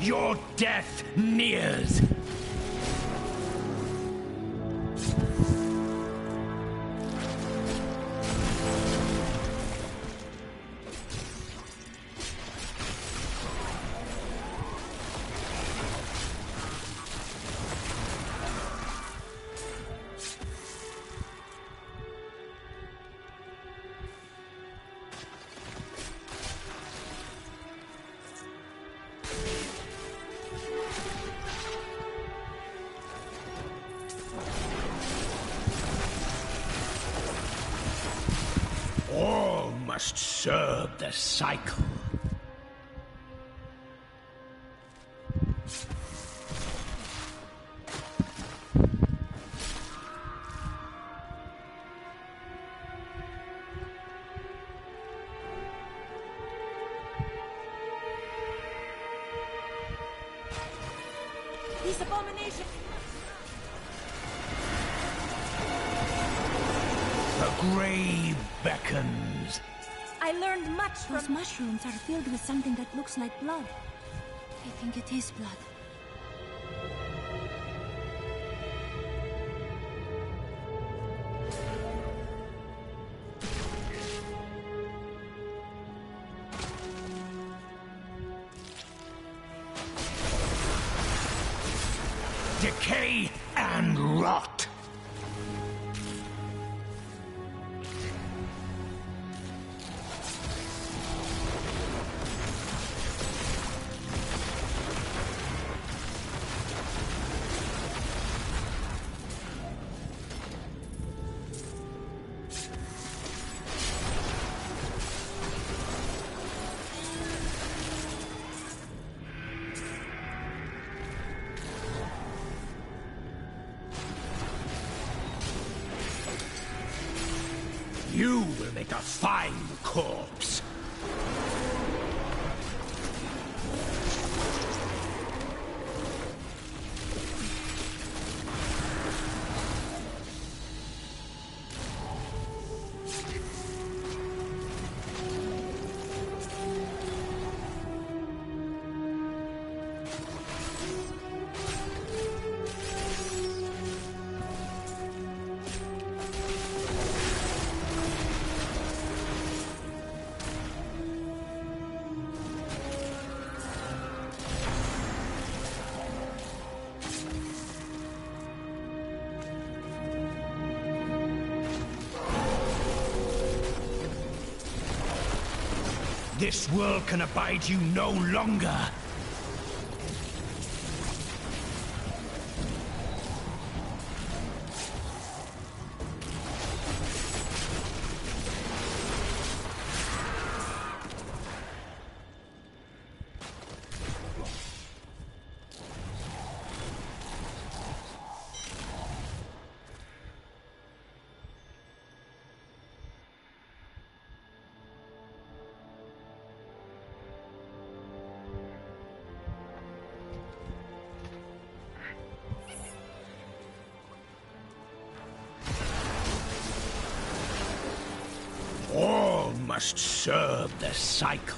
Your death nears! All must serve the cycle.
These abominations!
The grave beckons.
I learned much from... Those mushrooms are filled with something that looks like blood. I think it is blood.
Decay and rot. You will make a fine corpse. This world can abide you no longer. All must serve the cycle.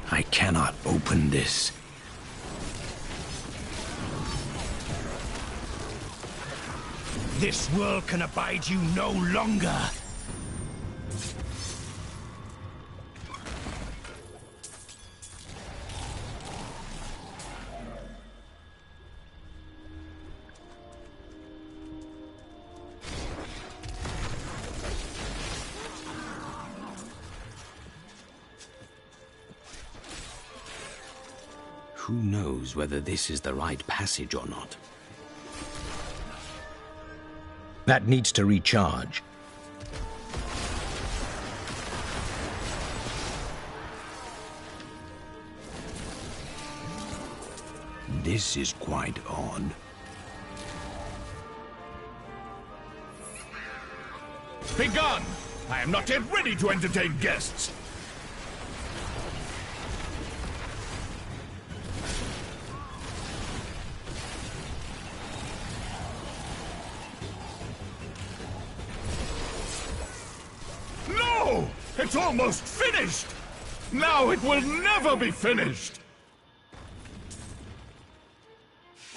I cannot open this. This world can abide you no longer. Who knows whether this is the right passage or not? That needs to recharge. This is quite odd.
Begone! I am not yet ready to entertain guests! No! It's almost finished! Now it will never be finished!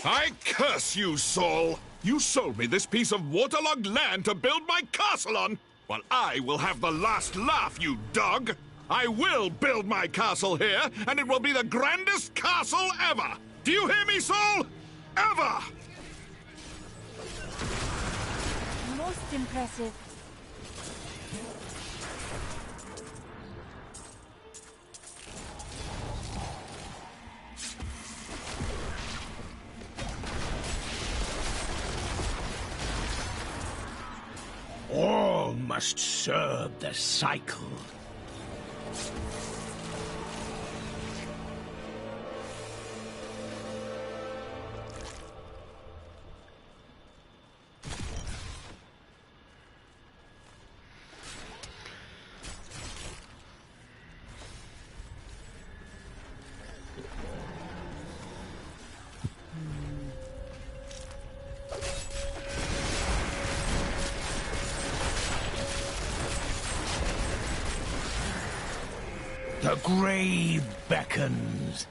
I curse you, Saul! You sold me this piece of waterlogged land to build my castle on! Well, I will have the last laugh, you dog! I will build my castle here, and it will be the grandest castle ever! Do you hear me, Saul? Ever!
Most impressive.
All must serve the cycle. The grave beckons.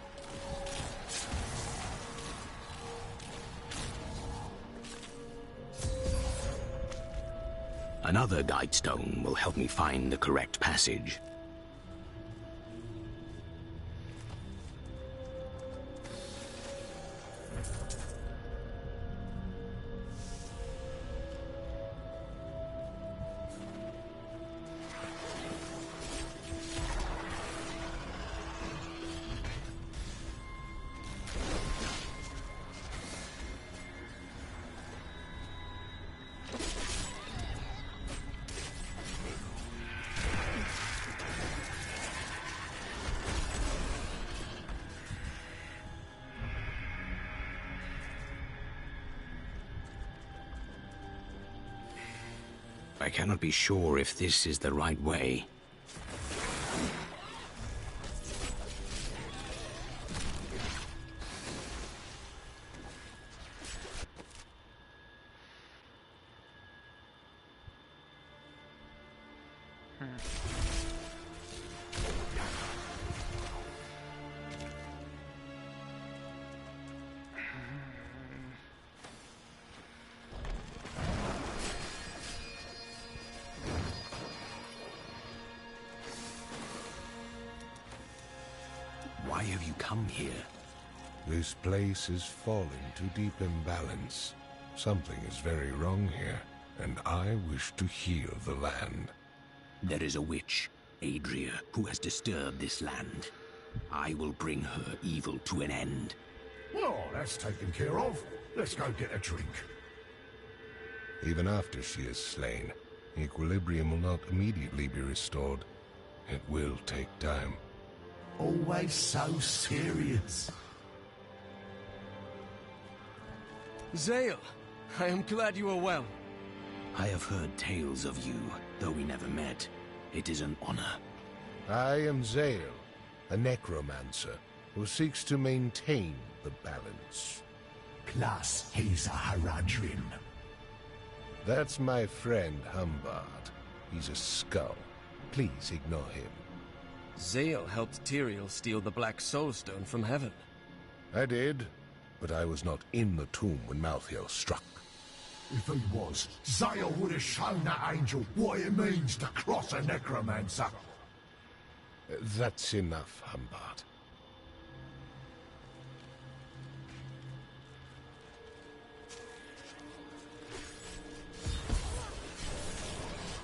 Another guide stone will help me find the correct passage. I cannot be sure if this is the right way. come here?
This place is falling to deep imbalance. Something is very wrong here, and I wish to heal the land.
There is a witch, Adria, who has disturbed this land. I will bring her evil to an end.
Well, that's taken care of. Let's go get a drink.
Even after she is slain, equilibrium will not immediately be restored. It will take time.
Always so serious.
Zale, I am glad you are well.
I have heard tales of you, though we never met. It is an honor.
I am Zale, a necromancer who seeks to maintain the balance.
Plus, he's a Haradrim.
That's my friend Humbard. He's a skull. Please ignore him.
Zale helped Tyrael steal the Black Soulstone from heaven.
I did, but I was not in the tomb when Malthael struck.
If he was, Zale would have shown that angel what it means to cross a necromancer.
That's enough, Humbard.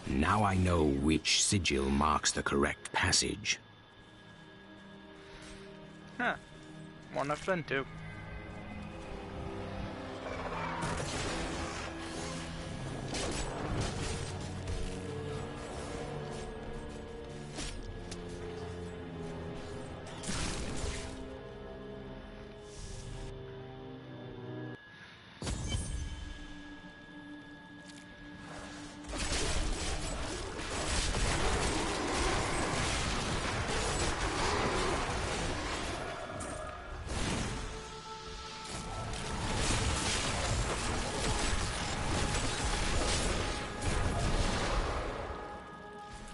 Now I know which sigil marks the correct passage.
Huh. One of them too.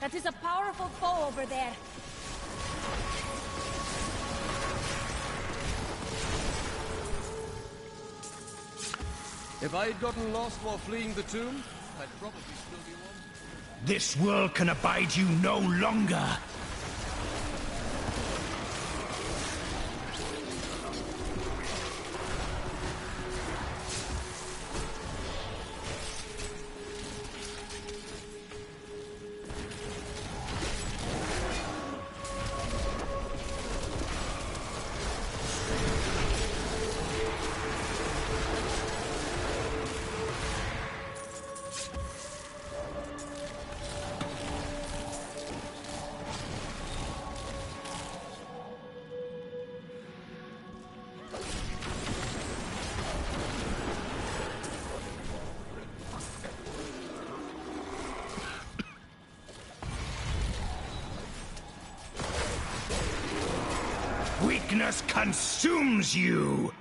That is a powerful foe over there.
If I had gotten lost while fleeing the tomb, I'd probably still be one.
This world can abide you no longer! Weakness consumes you!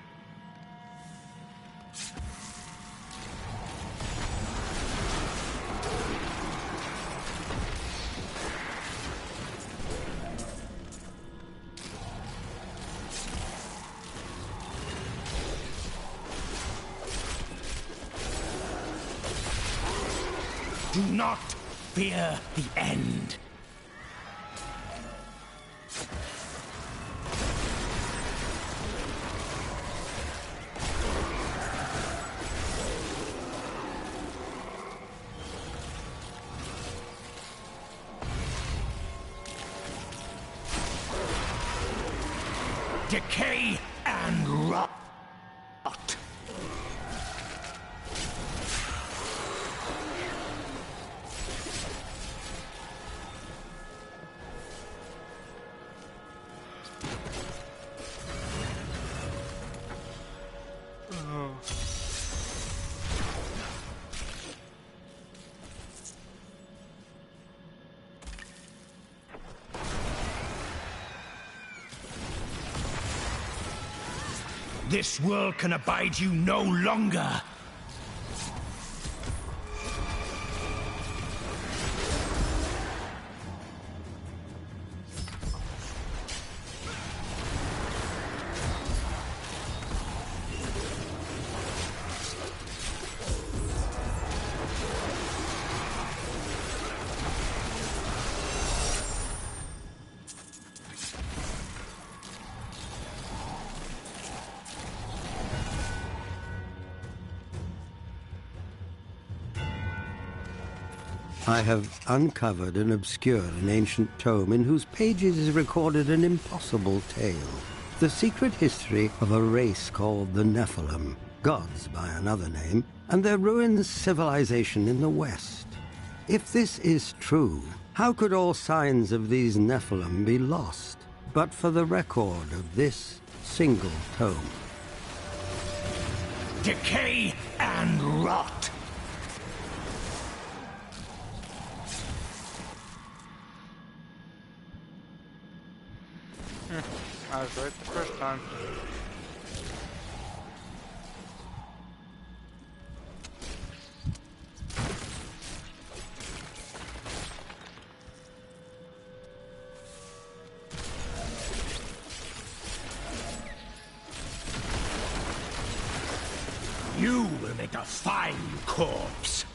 Do not fear the end. Decay and rot. This world can abide you no longer!
I have uncovered and obscured an ancient tome in whose pages is recorded an impossible tale. The secret history of a race called the Nephilim, gods by another name, and their ruined civilization in the West. If this is true, how could all signs of these Nephilim be lost but for the record of this single tome?
Decay and rot!
I was right the first time.
You will make a fine corpse.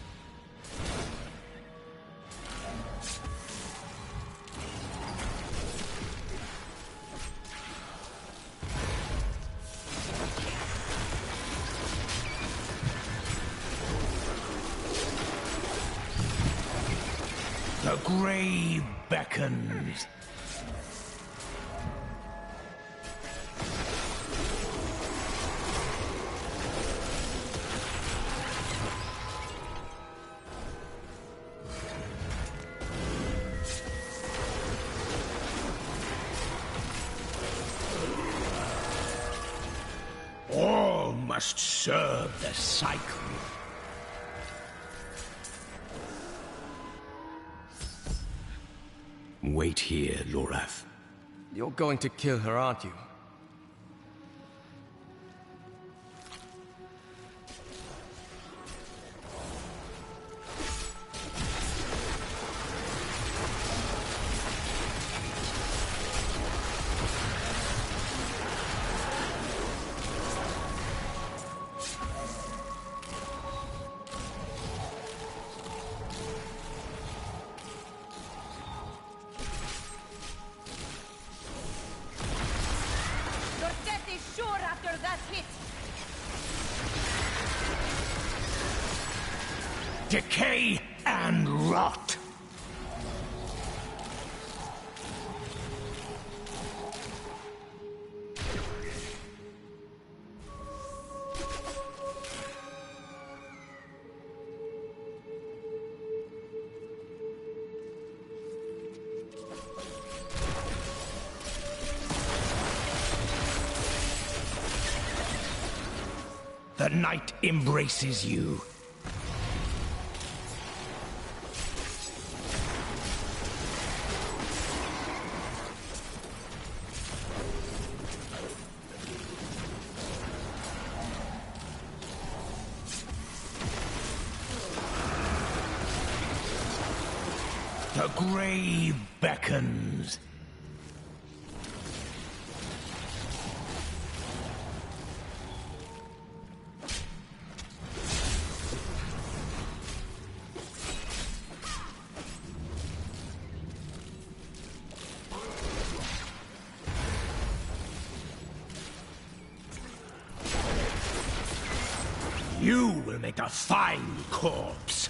The grave beckons. All must serve the cycle. Wait here, Lorath.
You're going to kill her, aren't you?
Decay and rot. The night embraces you. The grave beckons. You will make a fine corpse.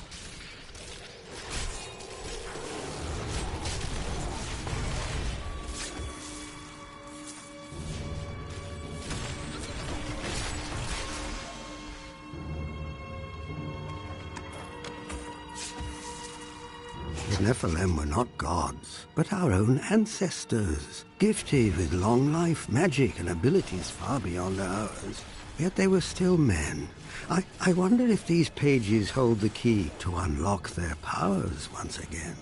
The Nephilim were not gods, but our own ancestors, gifted with long life, magic, and abilities far beyond ours. Yet they were still men. I wonder if these pages hold the key to unlock their powers once again.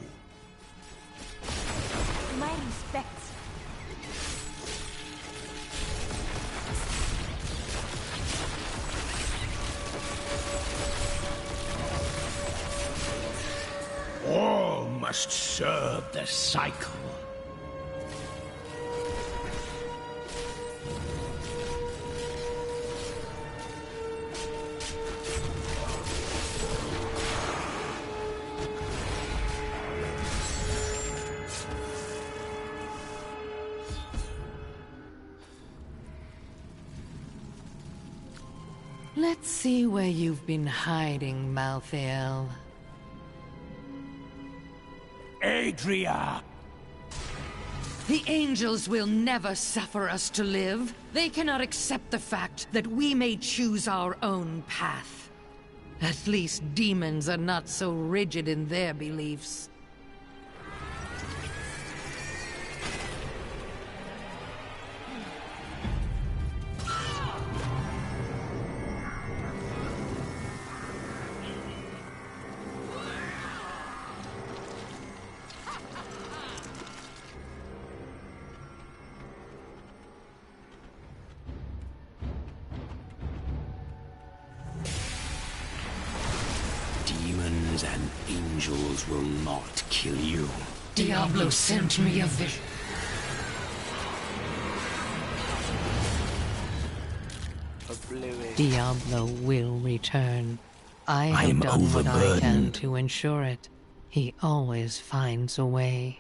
My respects.
All must serve the cycle.
Let's... Let's see where you've been hiding, Malthael.
Adria!
The angels will never suffer us to live. They cannot accept the fact that we may choose our own path. At least demons are not so rigid in their beliefs.
Demons and angels will not kill you.
Diablo sent me a vision. Diablo will return. I have done what I can to ensure it. He always finds a way.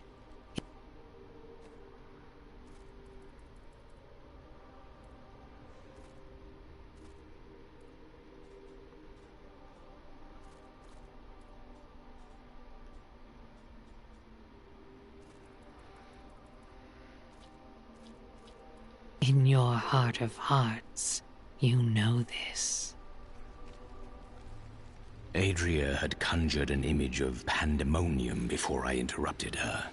In your heart of hearts, you know this.
Adria had conjured an image of pandemonium before I interrupted her.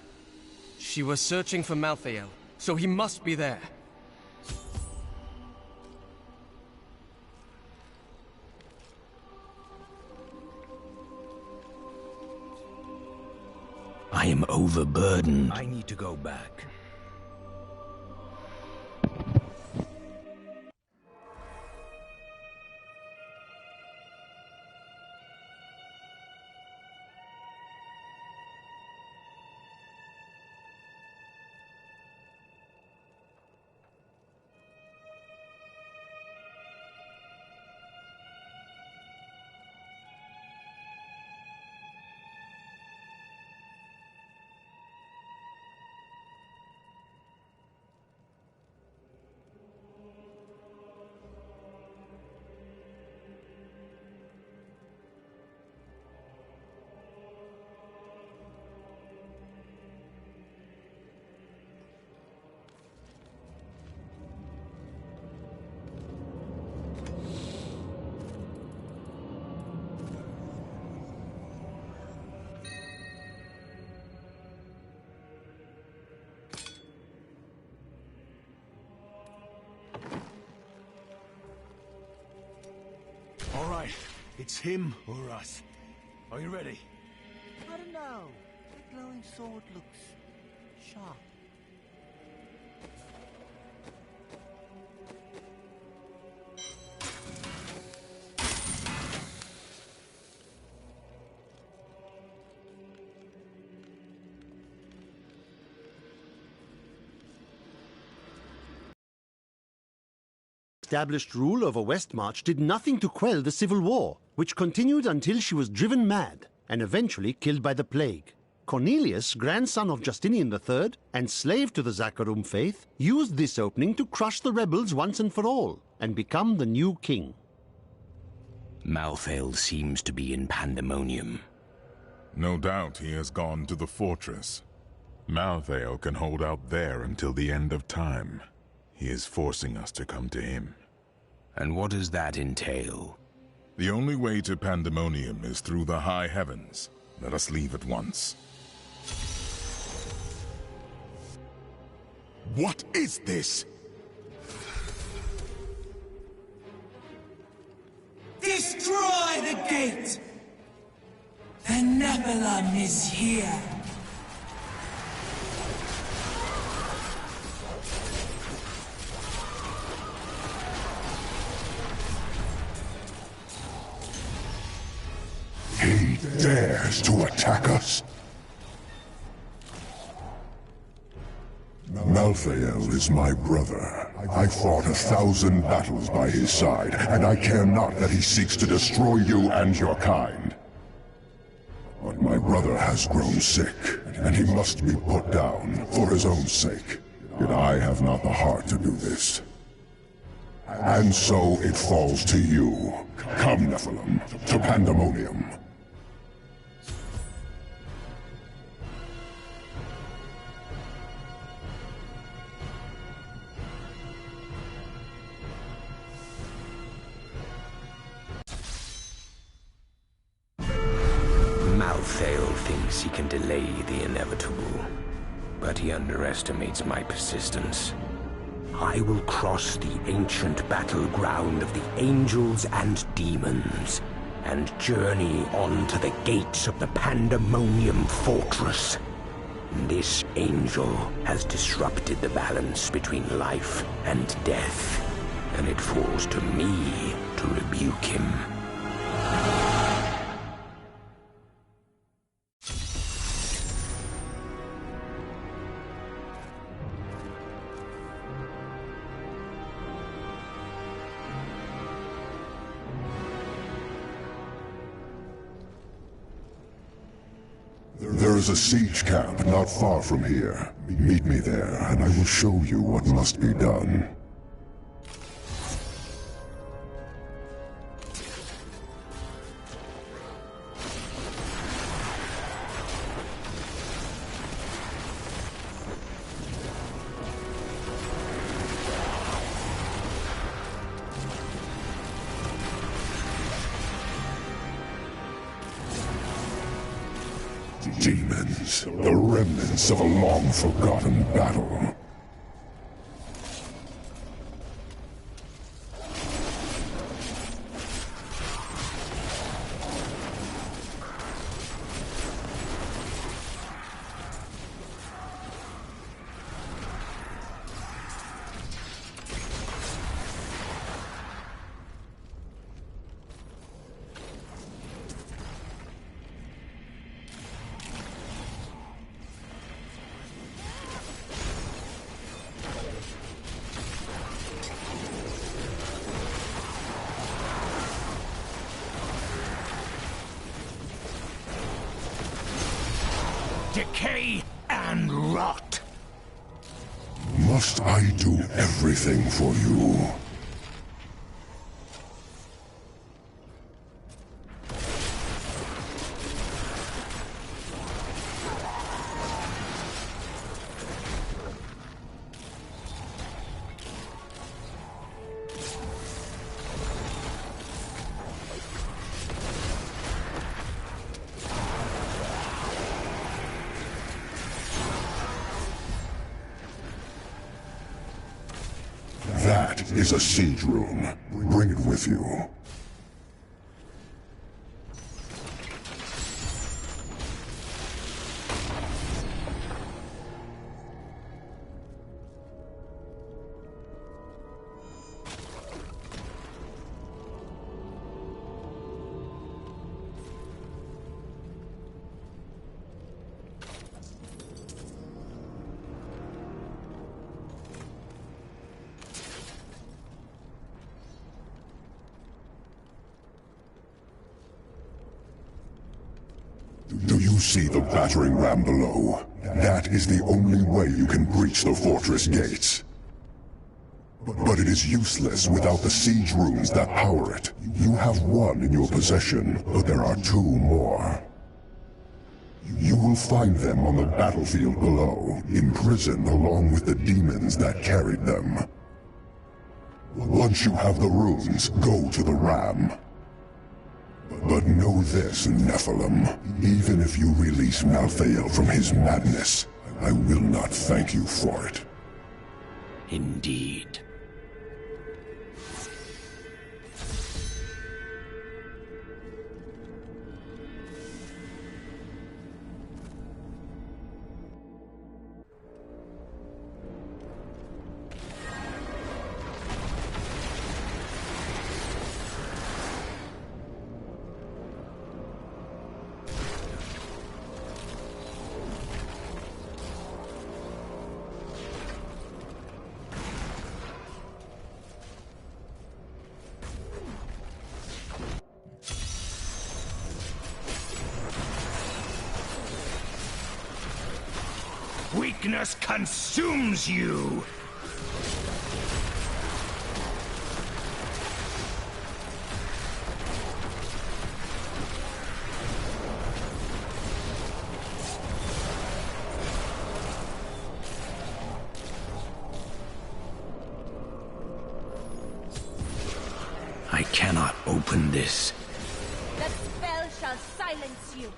She was searching for Malthael, so he must be there.
I am overburdened. I need to go back.
All right, it's him or us. Are you ready?
I don't know. That glowing sword looks sharp.
Established rule over Westmarch did nothing to quell the civil war, which continued until she was driven mad and eventually killed by the plague. Cornelius, grandson of Justinian III and slave to the Zakharum faith, used this opening to crush the rebels once and for all and become the new king.
Malthael seems to be in pandemonium.
No doubt he has gone to the fortress. Malthael can hold out there until the end of time. He is forcing us to come to him.
And what does that entail?
The only way to pandemonium is through the high heavens. Let us leave at once.
What is this?
Destroy the gate! The Nephilim is here!
He dares to attack us? Malthael is my brother. I fought 1,000 battles by his side, and I care not that he seeks to destroy you and your kind. But my brother has grown sick, and he must be put down for his own sake. Yet I have not the heart to do this. And so it falls to you. Come, Nephilim, to Pandemonium.
Malthael thinks he can delay the inevitable, but he underestimates my persistence. I will cross the ancient battleground of the angels and demons, and journey on to the gates of the Pandemonium Fortress. This angel has disrupted the balance between life and death, and it falls to me to rebuke him.
There is a siege camp not far from here. Meet me there, and I will show you what must be done. Demons, the remnants of a long-forgotten battle.
Decay and rot.
Must I do everything for you? That is a siege room. Bring it with you. Do you see the battering ram below? That is the only way you can breach the fortress gates. But it is useless without the siege rooms that power it. You have one in your possession, but there are two more. You will find them on the battlefield below, imprisoned along with the demons that carried them. Once you have the runes, go to the ram. But know this, Nephilim. Even if you release Malthael from his madness, I will not thank you for it.
Indeed. Weakness consumes you! I cannot open this.
The spell shall silence you.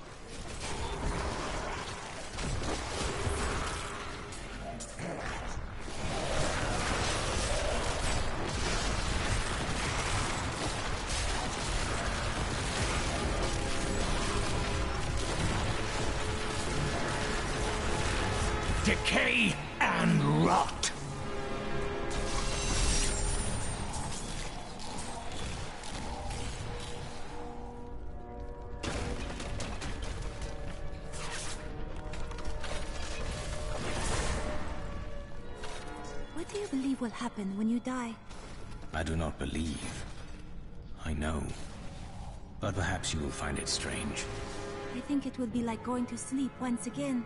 decay and rot.
What do you believe will happen when you die?
I do not believe. I know. But perhaps you will find it strange.
I think it will be like going to sleep once again.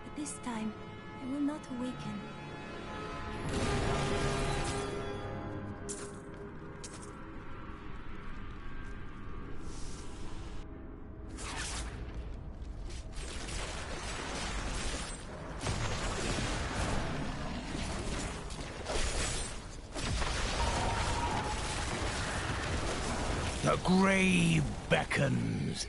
But this time, I will not awaken.
The grave beckons.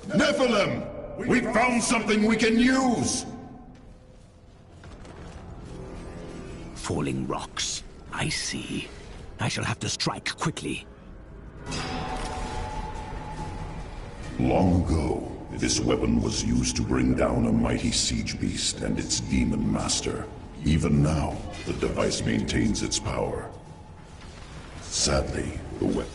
Nephilim! We found something we can use!
Falling rocks. I see. I shall have to strike quickly.
Long ago, this weapon was used to bring down a mighty siege beast and its demon master. Even now, the device maintains its power. Sadly, the weapon...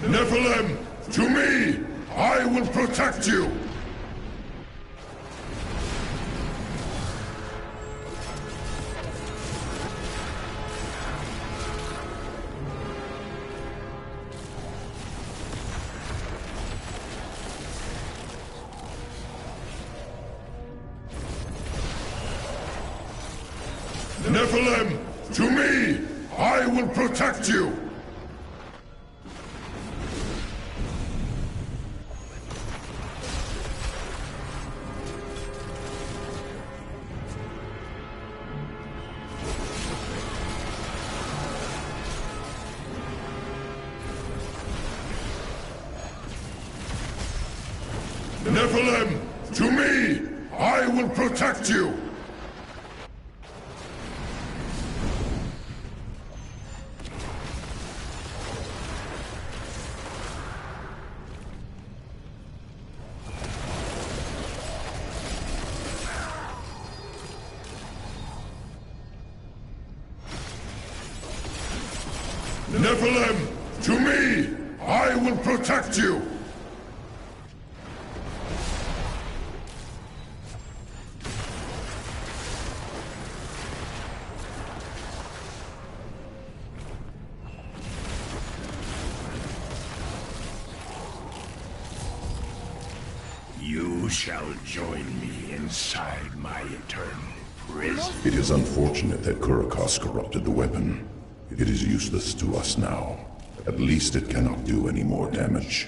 Nephilim, to me! I will protect you! Nephilim, to me! I will protect you! Nephilim, to me! I will protect you! Nephilim, to me! I will protect you! You shall join me inside my eternal prison. It is unfortunate that Kurikos corrupted the weapon. It is useless to us now. At least it cannot do any more damage.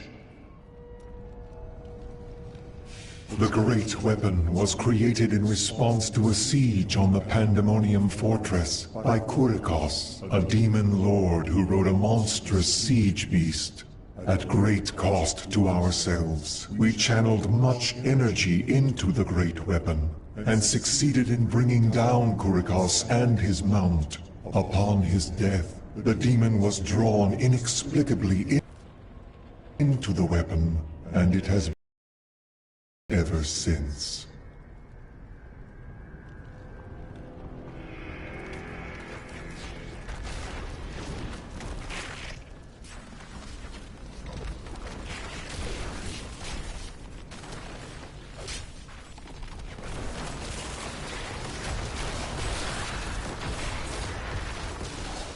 The Great Weapon was created in response to a siege on the Pandemonium Fortress by Kurikos, a demon lord who rode a monstrous siege beast. At great cost to ourselves, we channeled much energy into the Great Weapon, and succeeded in bringing down Kurikos and his mount. Upon his death, the demon was drawn inexplicably into the weapon, and it has been ever since.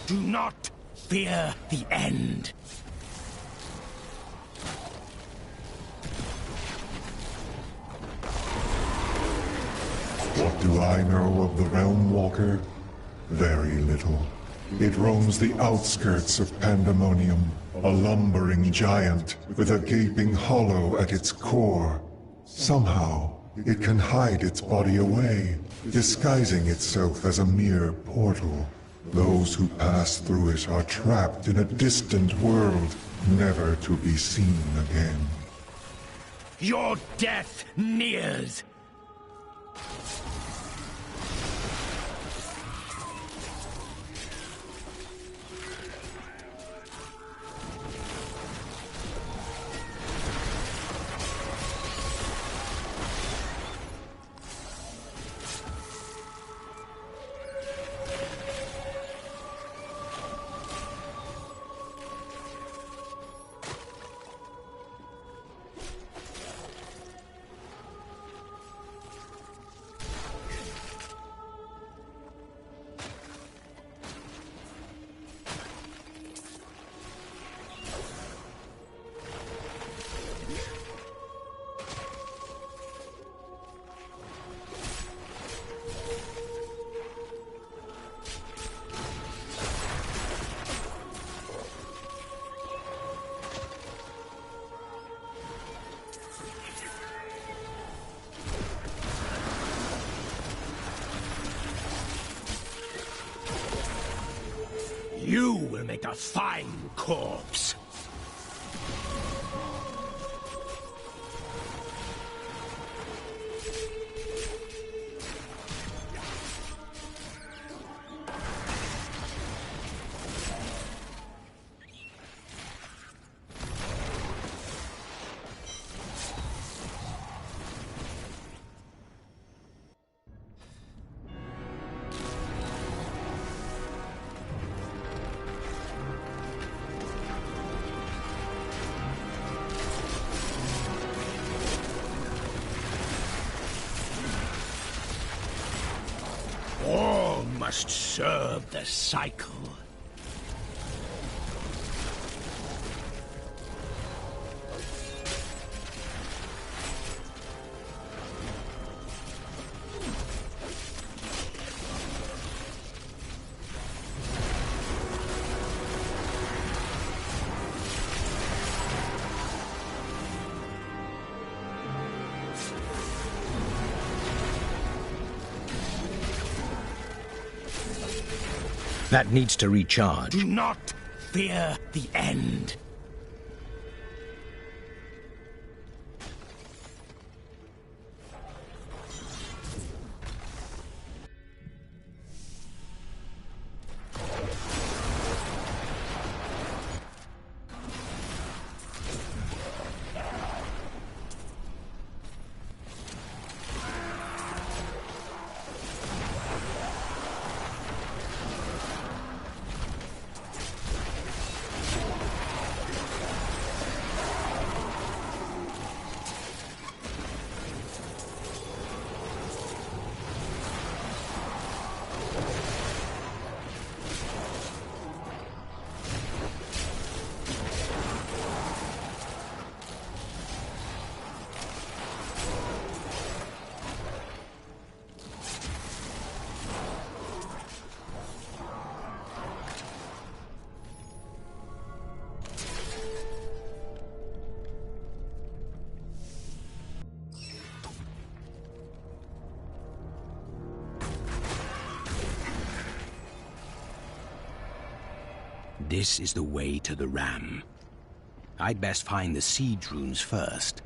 Do not fear the end.
What do I know of the Realm Walker? Very little. It roams the outskirts of Pandemonium, a lumbering giant with a gaping hollow at its core. Somehow, it can hide its body away, disguising itself as a mere portal. Those who pass through it are trapped in a distant world, never to be seen again.
Your death nears! You will make a fine corpse. All must serve the cycle.
That needs to recharge.
Do not fear the end. This is the way to the ram. I'd best find the siege runes first.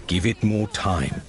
Give it more time.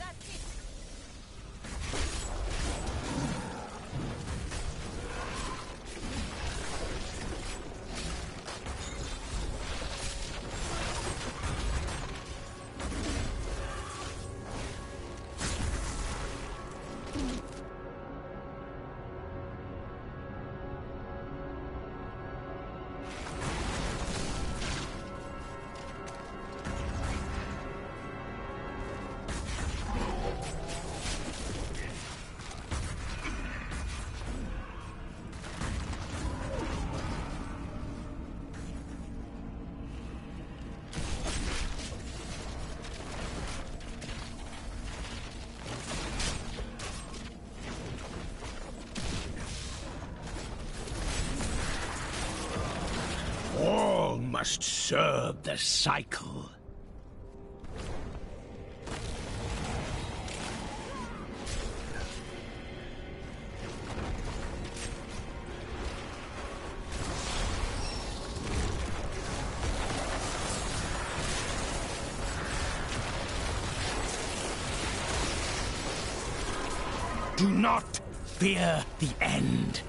All must serve the cycle. Do not fear the end.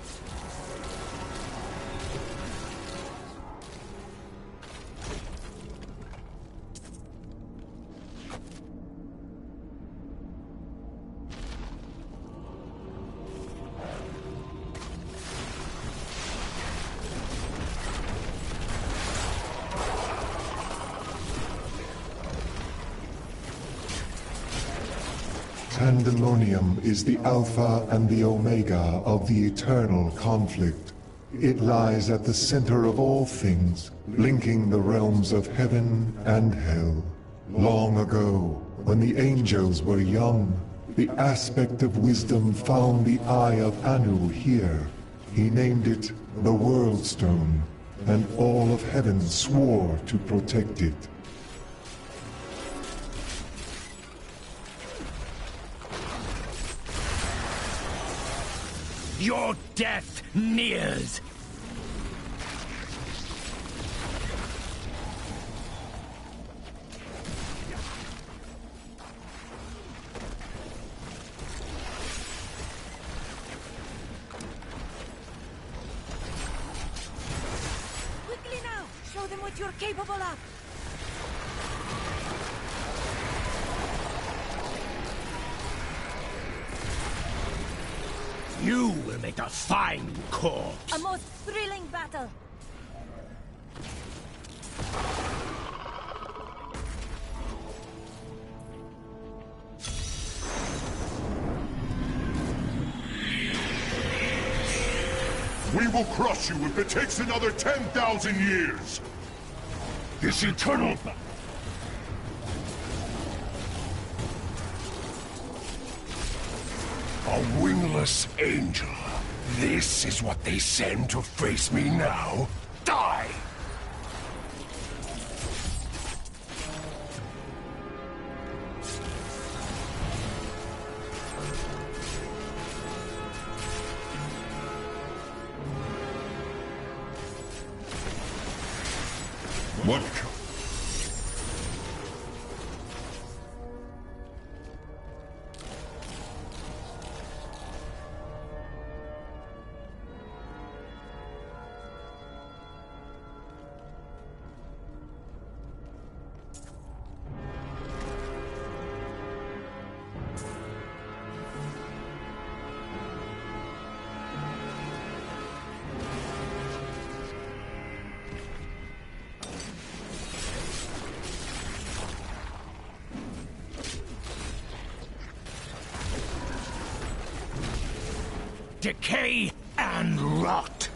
Pandemonium is the Alpha and the Omega of the eternal conflict. It lies at the center of all things, linking the realms of heaven and hell. Long ago, when the angels were young, the aspect of wisdom found the eye of Anu here. He named it the World Stone, and all of heaven swore to protect it.
Your death nears!
Quickly now! Show them what you're capable of!
You will make a fine corpse.
A most thrilling battle!
We will crush you if it takes another 10,000 years! This eternal... A wingless angel. This is what they send to face me now? Die! What?
Decay and rot.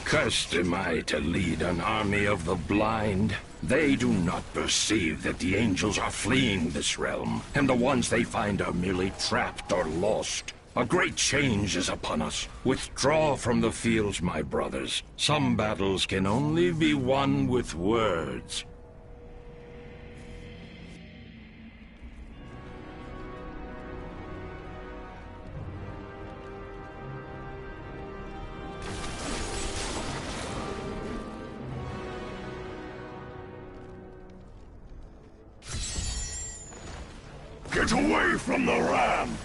Cursed am I to lead an army of the blind. They do not perceive that the angels are fleeing this realm, and the ones they find are merely trapped or lost. A great change is upon us. Withdraw from the fields, my brothers. Some battles can only be won with words. Get away from the ram!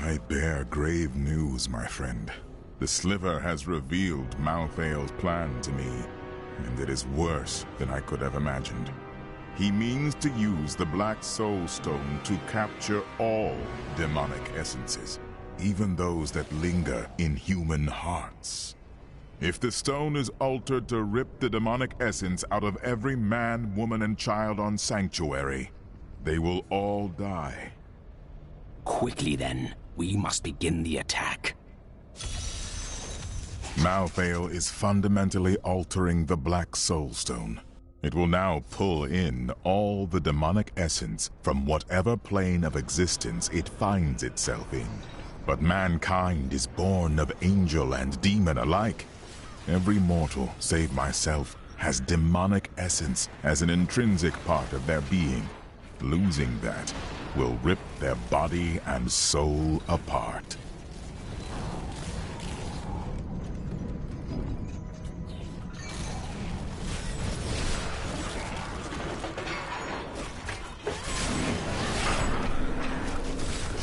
I bear grave news, my friend. The Sliver has revealed Malthael's plan to me, and it is worse than I could have imagined. He means to use the Black Soul Stone to capture all demonic essences, even those that linger in human hearts. If the stone is altered to rip the demonic essence out of every man, woman, and child on Sanctuary, they will all die.
Quickly then, we must begin the attack.
Malthael is fundamentally altering the Black Soul Stone. It will now pull in all the demonic essence from whatever plane of existence it finds itself in. But mankind is born of angel and demon alike. Every mortal, save myself, has demonic essence as an intrinsic part of their being. Losing that will rip their body and soul apart.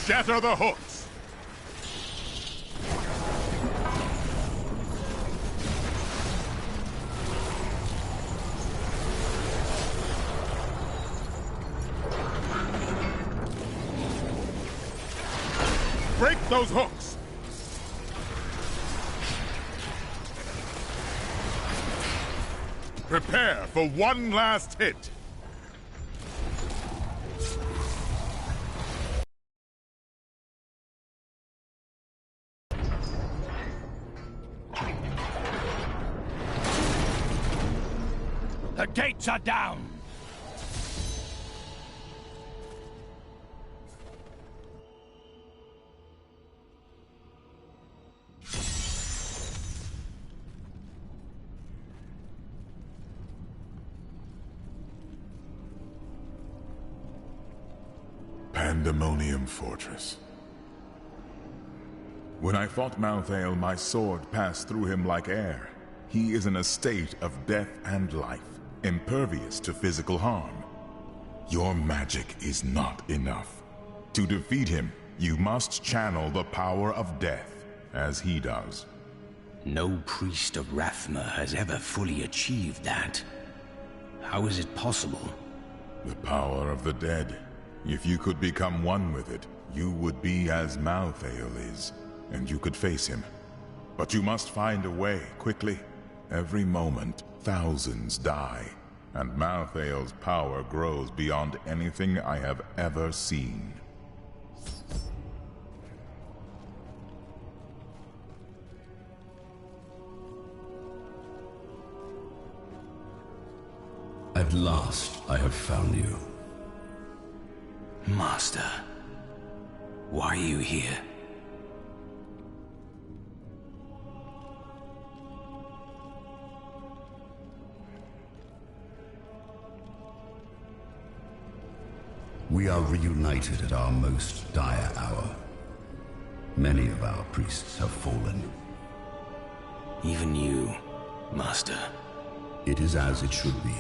Shatter the hooks! Break those hooks! Prepare for one last hit!
The gates are down!
Pandemonium Fortress. When I fought Malthael, my sword passed through him like air. He is in a state of death and life, impervious to physical harm. Your magic is not enough. To defeat him, you must channel the power of death, as he does.
No priest of Rathma has ever fully achieved that. How is it possible?
The power of the dead. If you could become one with it, you would be as Malthael is, and you could face him. But you must find a way, quickly. Every moment, thousands die, and Malthael's power grows beyond anything I have ever seen.
At last, I have found you.
Master, why are you here?
We are reunited at our most dire hour. Many of our priests have fallen.
Even you, Master.
It is as it should be.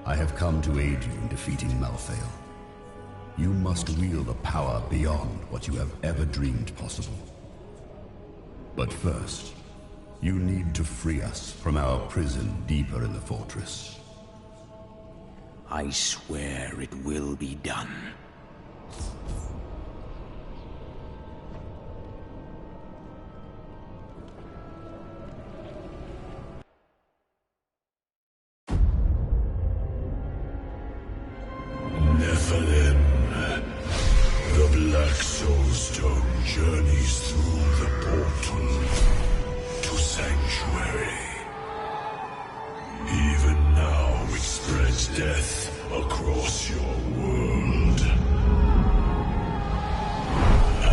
I have come to aid you in defeating Malthael. You must wield a power beyond what you have ever dreamed possible. But first, you need to free us from our prison deeper in the fortress.
I swear it will be done.
Nephilim journeys through the portal to Sanctuary. Even now it spreads death across your world.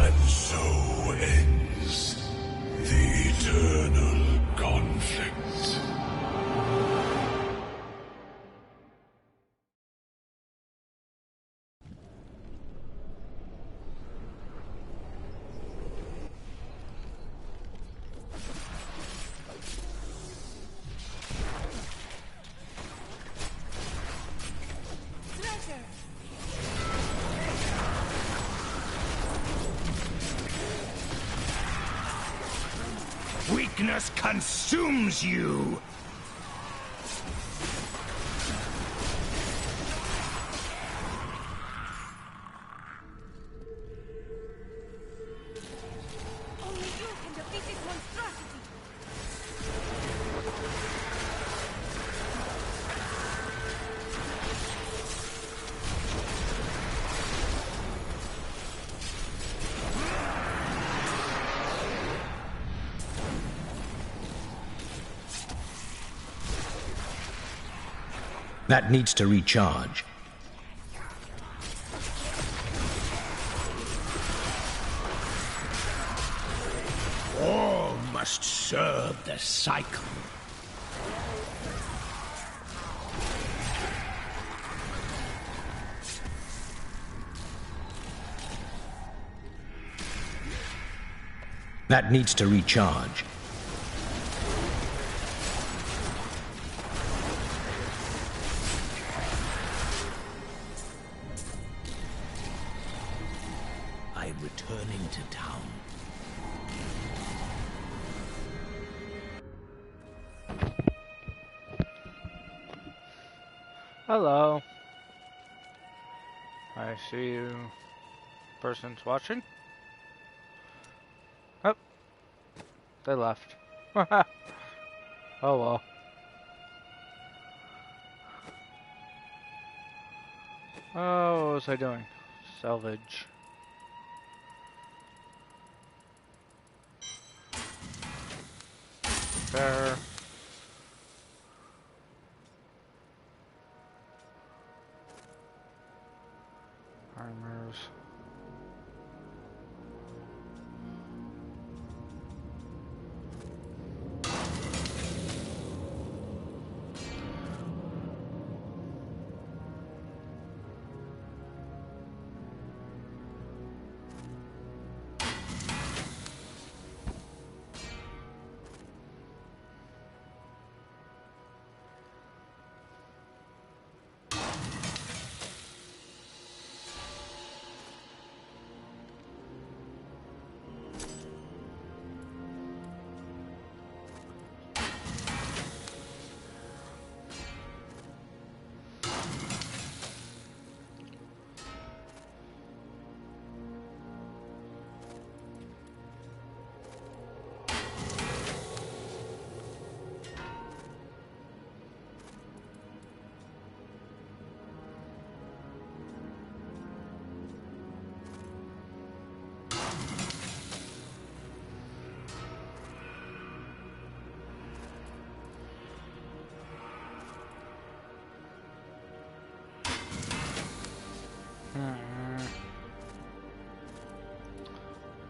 And so ends the eternal conflict.
Weakness consumes you!
Only you can defeat this monstrosity!
That needs to recharge.
All must serve the cycle.
That needs to recharge.
I'm returning to town.
Hello. I see you. Person's watching. Oh. They left. Oh well. Oh, what was I doing? Salvage. There. Armors.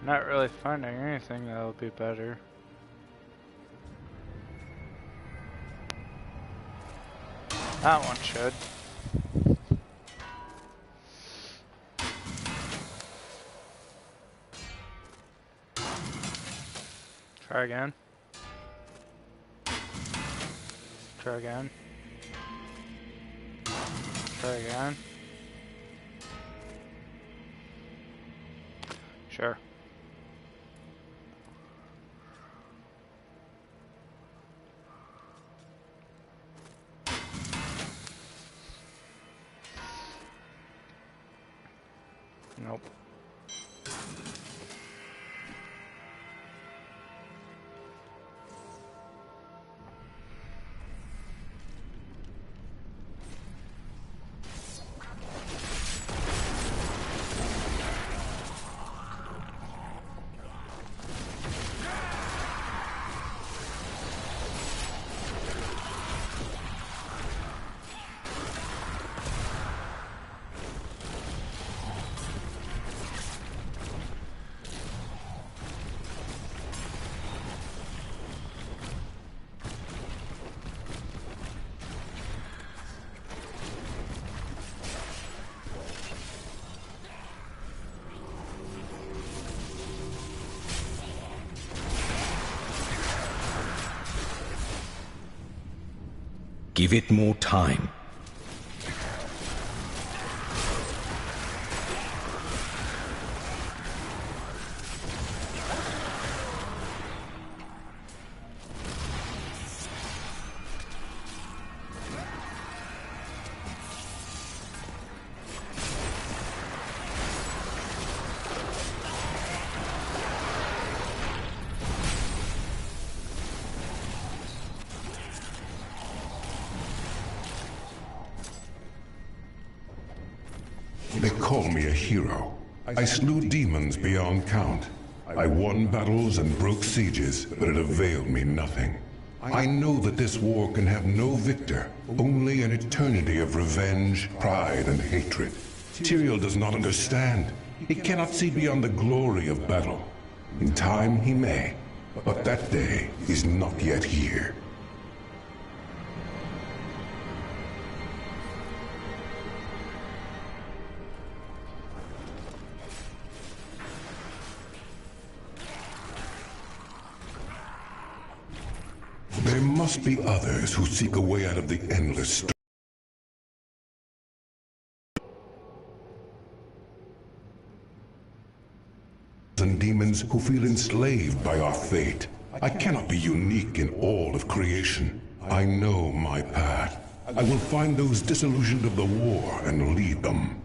Not really finding anything that would be better. That one should. Try again. Try again. Try again. Sure. Nope.
Give it more time.
They call me a hero. I slew demons beyond count. I won battles and broke sieges, but it availed me nothing. I know that this war can have no victor, only an eternity of revenge, pride, and hatred. Tyrael does not understand. He cannot see beyond the glory of battle. In time he may, but that day is not yet here. There must be others who seek a way out of the endless storm. And demons who feel enslaved by our fate. I cannot be unique in all of creation. I know my path. I will find those disillusioned of the war and lead them.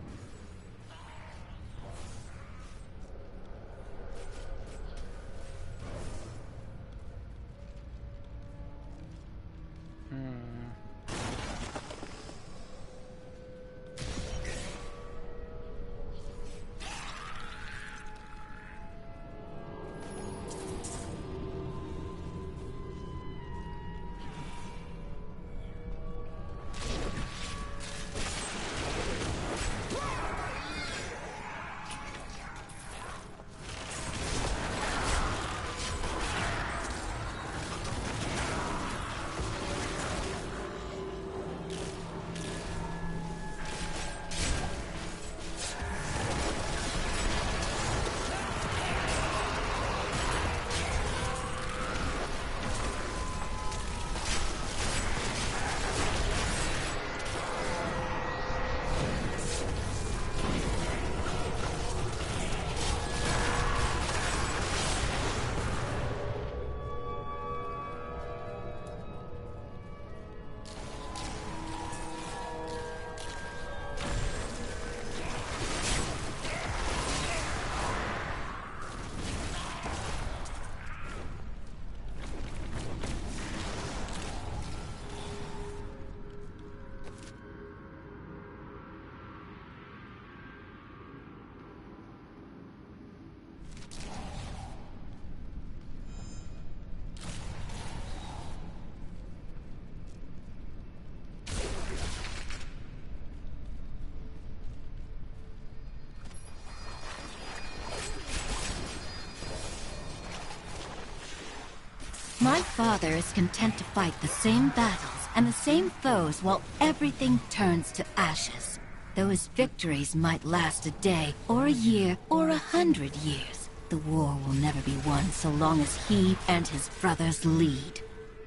My father is content to fight the same battles and the same foes while everything turns to ashes. Those victories might last a day, or a year, or 100 years. The war will never be won so long as he and his brothers lead.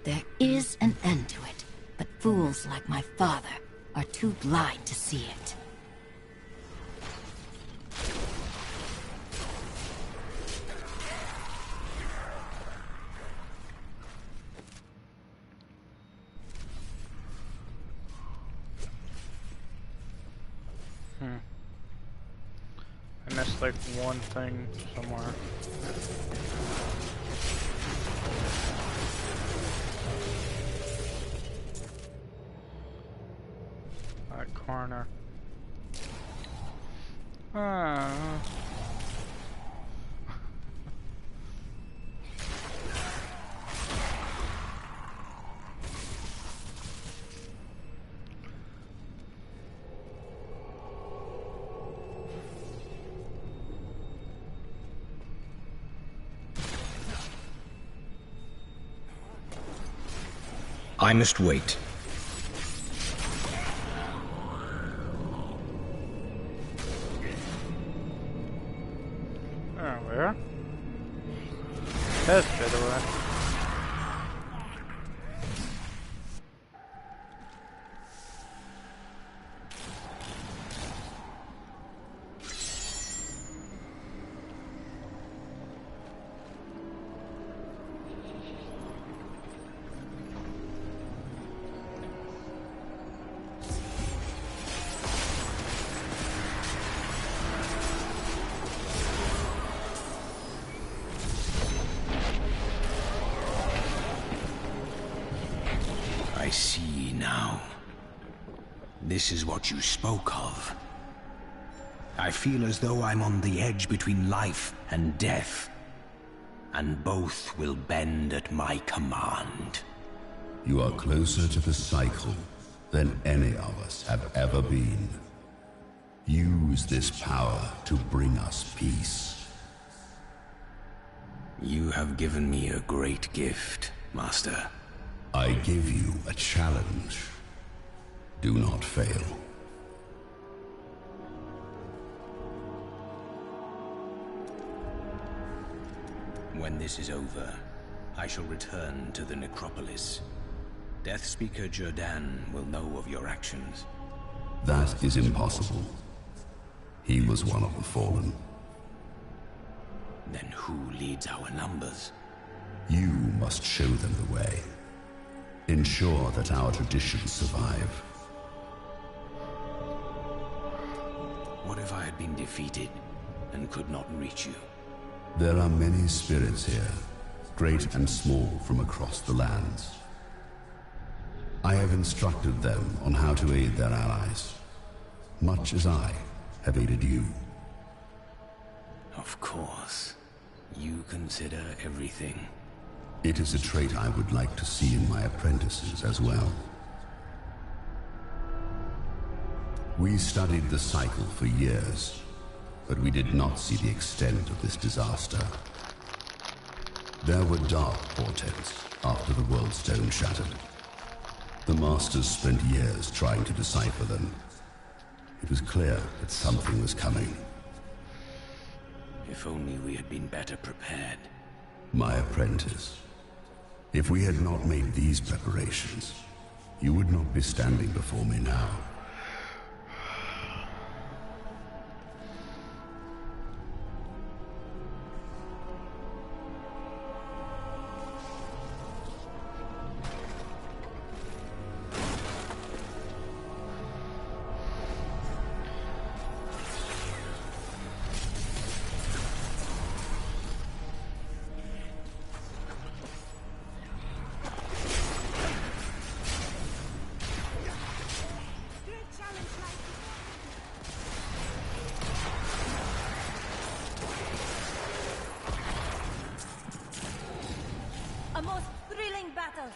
There is an end to it, but fools like my father are too blind to see it.
I missed like one thing somewhere. That corner.
I must wait.
Oh, where? That's good away.
This is what you spoke of. I feel as though I'm on the edge between life and death, and both will bend at my command.
You are closer to the cycle than any of us have ever been. Use this power to bring us peace.
You have given me a great gift, Master.
I give you a challenge. Do not fail.
When this is over, I shall return to the necropolis. Death Speaker Jordan will know of your actions.
That is impossible. He was one of the fallen.
Then who leads our numbers?
You must show them the way. Ensure that our traditions survive.
What if I had been defeated and could not reach you?
There are many spirits here, great and small from across the lands. I have instructed them on how to aid their allies, much as I have aided you.
Of course. You consider everything.
It is a trait I would like to see in my apprentices as well. We studied the cycle for years, but we did not see the extent of this disaster. There were dark portents after the World Stone shattered. The Masters spent years trying to decipher them. It was clear that something was coming.
If only we had been better prepared.
My apprentice. If we had not made these preparations, you would not be standing before me now.
A most thrilling battle.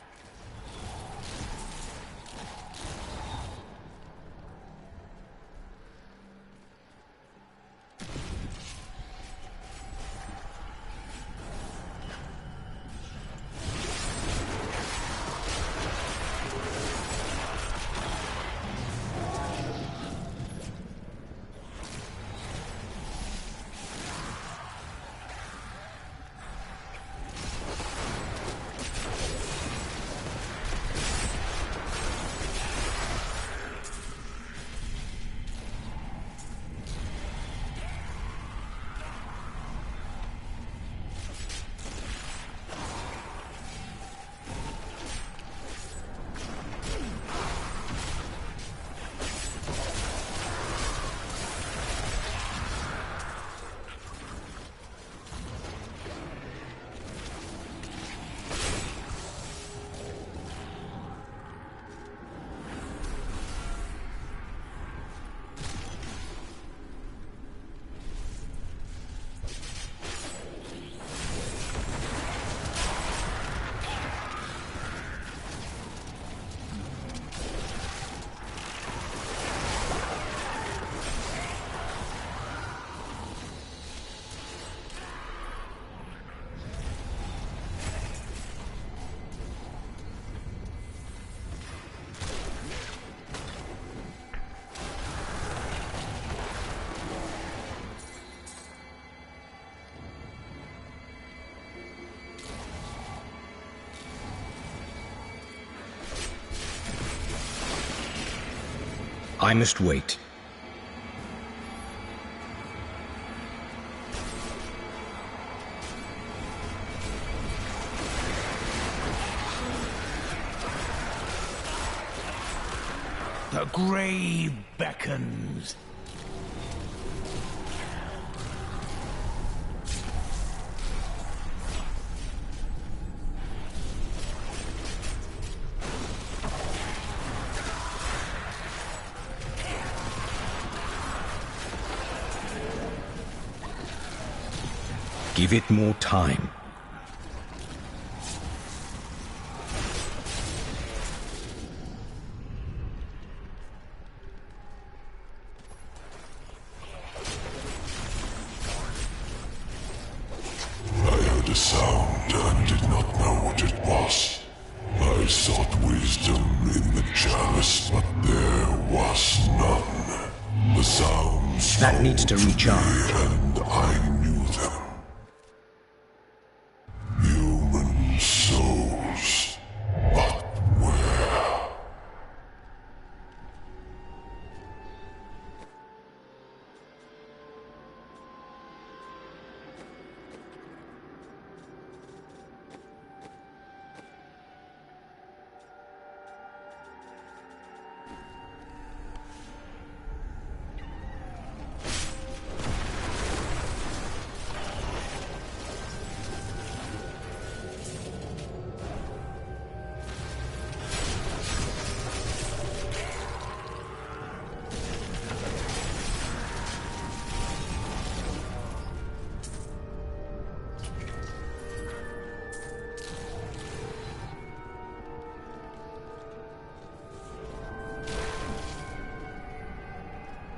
I must wait.
The grave beckons.
Give it more time.
I heard a sound and did not know what it was. I sought wisdom in the chalice, but there was none. The sounds
That needs to recharge.
and I knew them. Human souls, but where?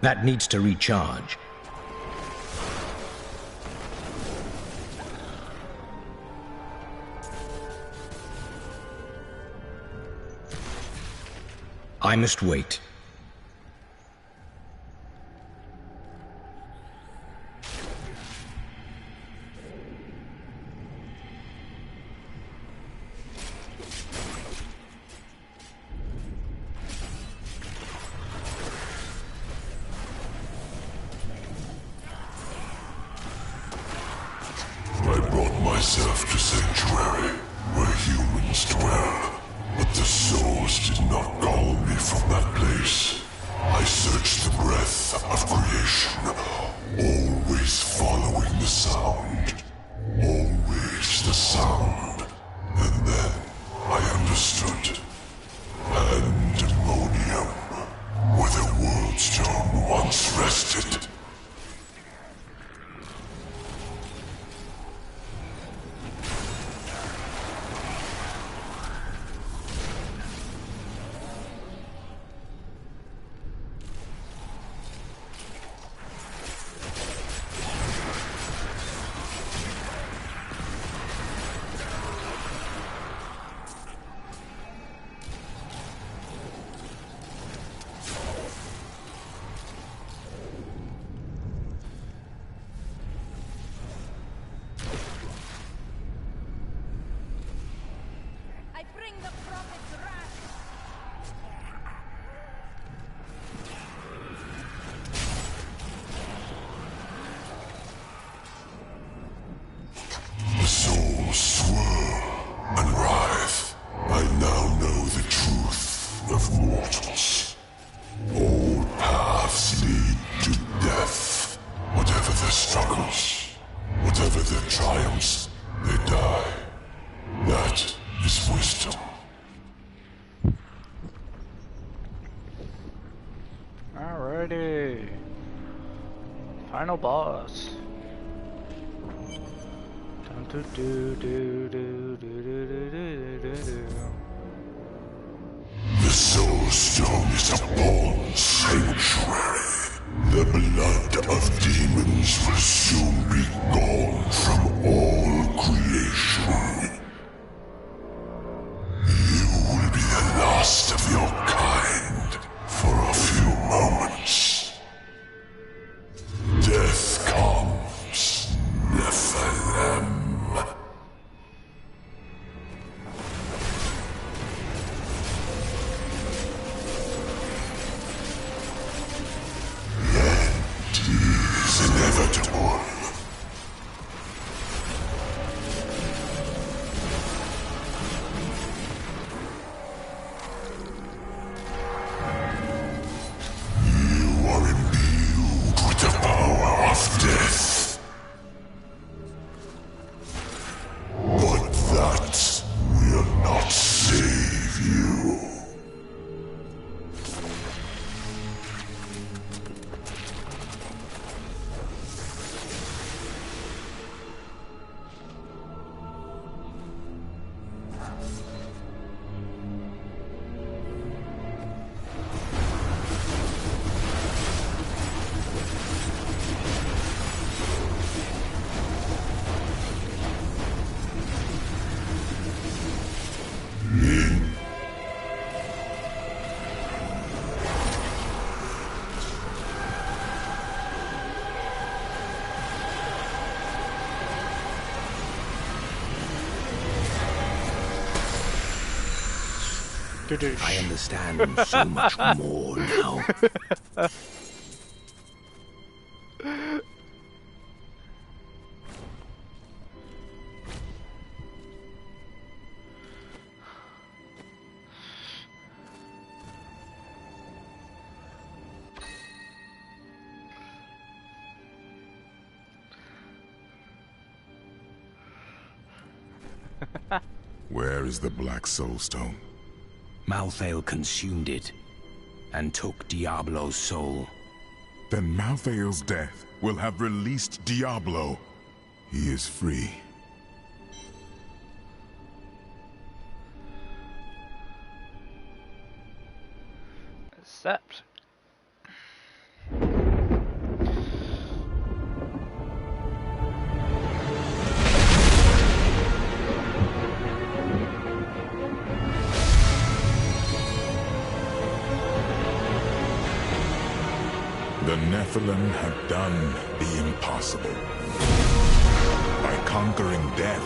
That needs to recharge. I must wait. I brought myself to Sanctuary, where humans dwell, but the souls did not call me from that place. I searched the breath of creation, always following the sound. Always the sound. And then I understood. Pandemonium, where the world stone once rested. The souls swirl and writhe. I now know the truth of mortals. All paths lead to death. Whatever their struggles, whatever their triumphs, they die. That is wisdom.
Alrighty. Final boss. Dun, do, do, do, do, do, do, do, do, do.
The Soul Stone is a born sanctuary. The blood of demons will soon be gone from all creation. You will be the last of your kind for a few moments. Death comes, Nephilim.
I understand so much more now.
Where is the Black Soulstone?
Malthael consumed it and took Diablo's soul.
Then Malthael's death will have released Diablo. He is free.
Accept.
The Nephilim had done the impossible. By conquering death,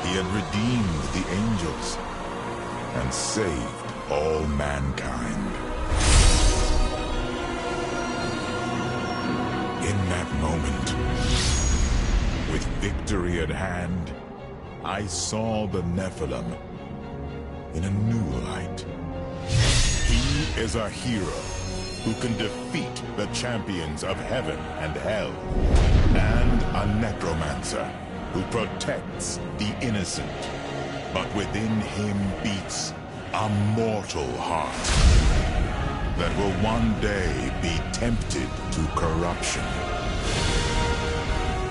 he had redeemed the angels and saved all mankind. In that moment, with victory at hand, I saw the Nephilim in a new light. He is a hero who can defeat the champions of heaven and hell, and a necromancer who protects the innocent. But within him beats a mortal heart that will one day be tempted to corruption.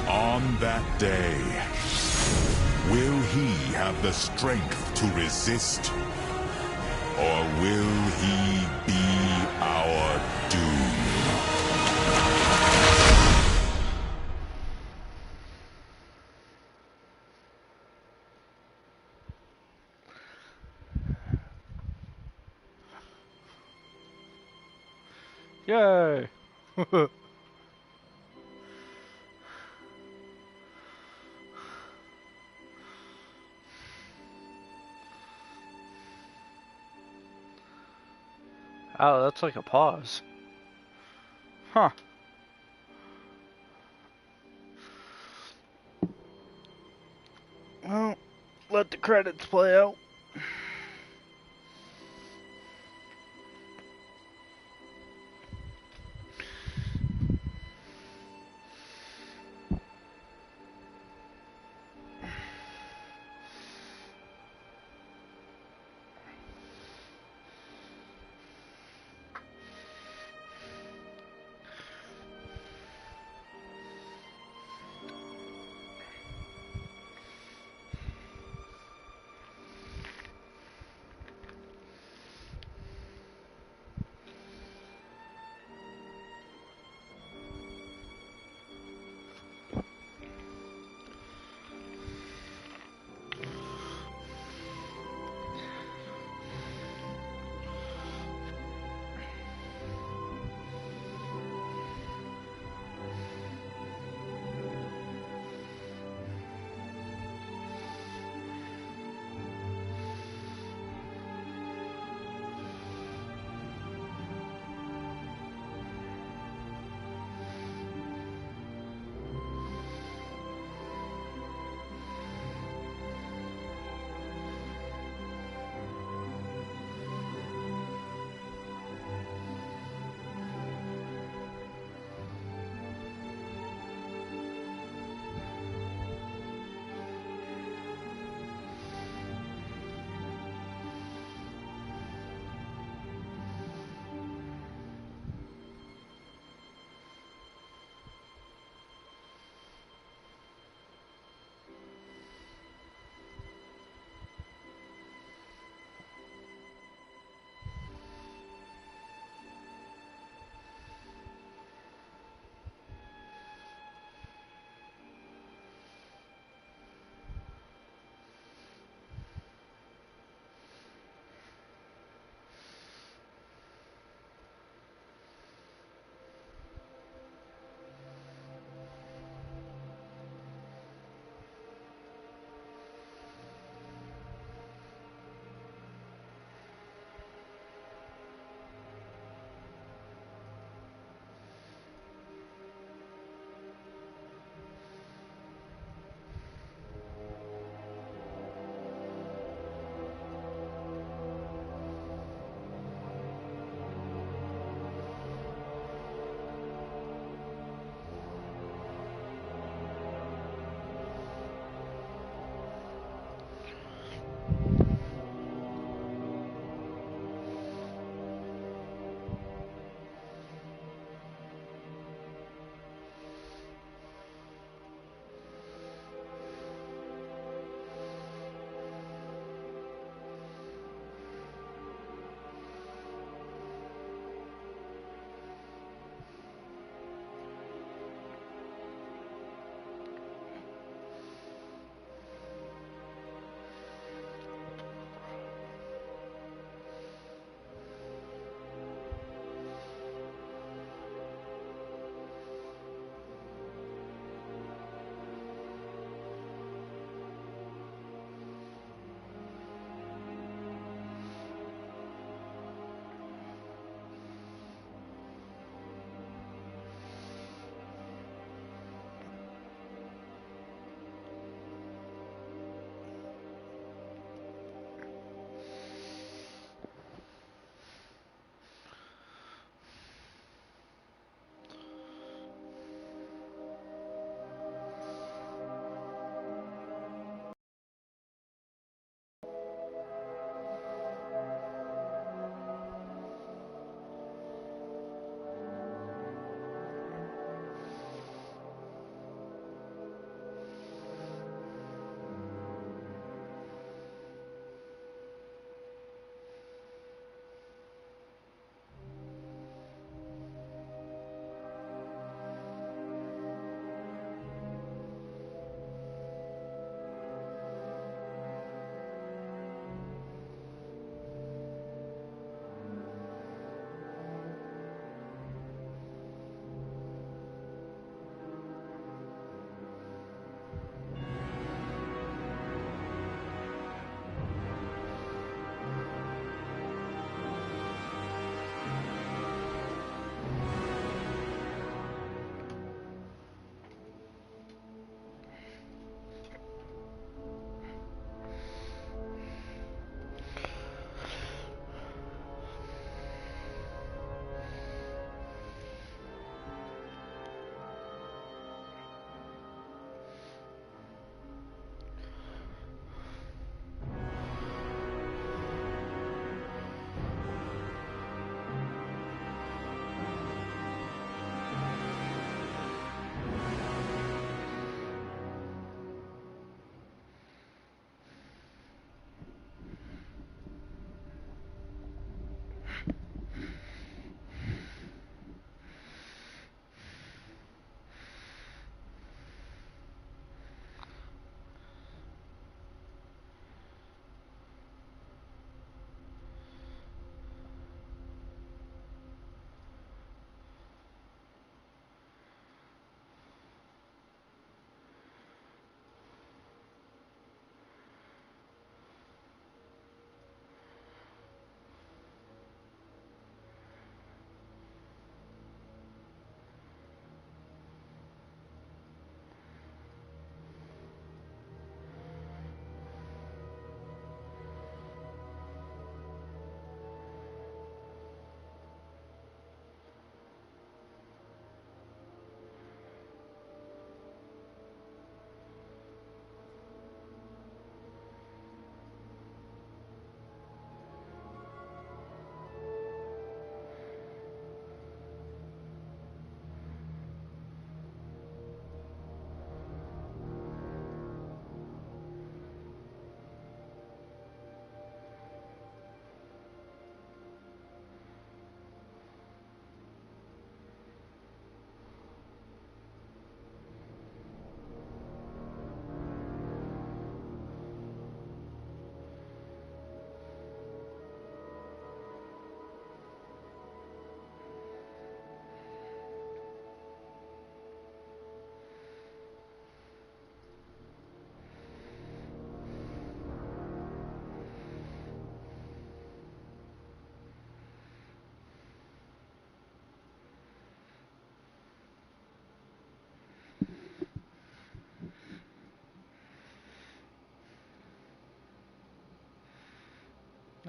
On that day, will he have the strength to resist? Or will he be our doom?
Yay! Oh, that's like a pause. Huh. Well, let the credits play out.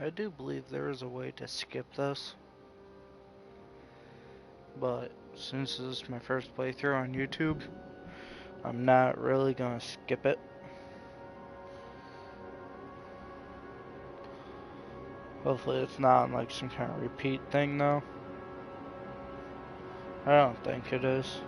I do believe there is a way to skip this, but since this is my first playthrough on YouTube, I'm not really gonna skip it. Hopefully it's not like some kind of repeat thing though. I don't think it is.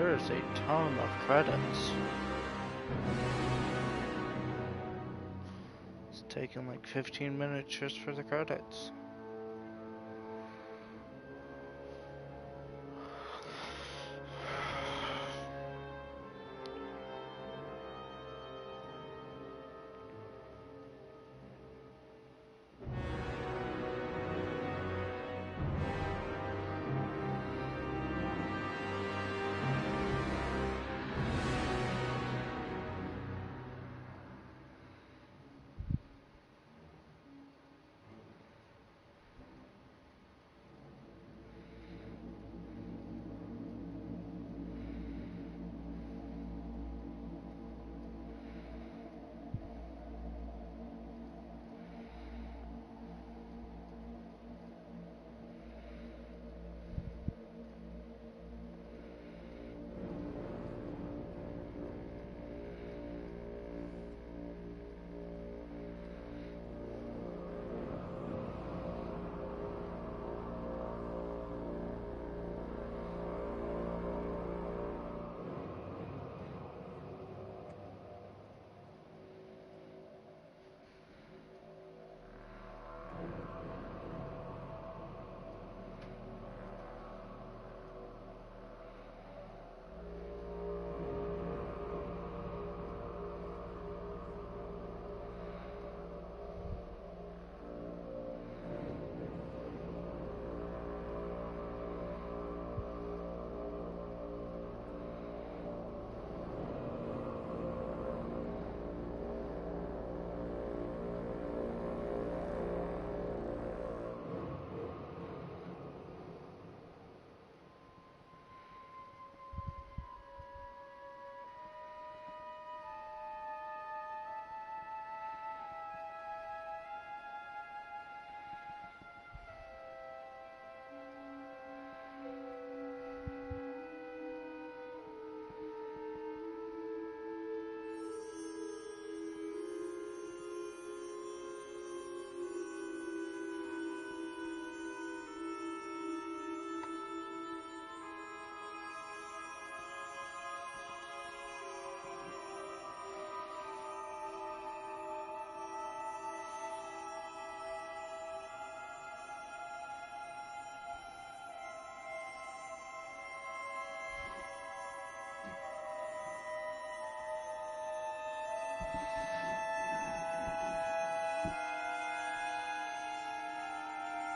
There is a ton of credits. It's taking like 15 minutes just for the credits.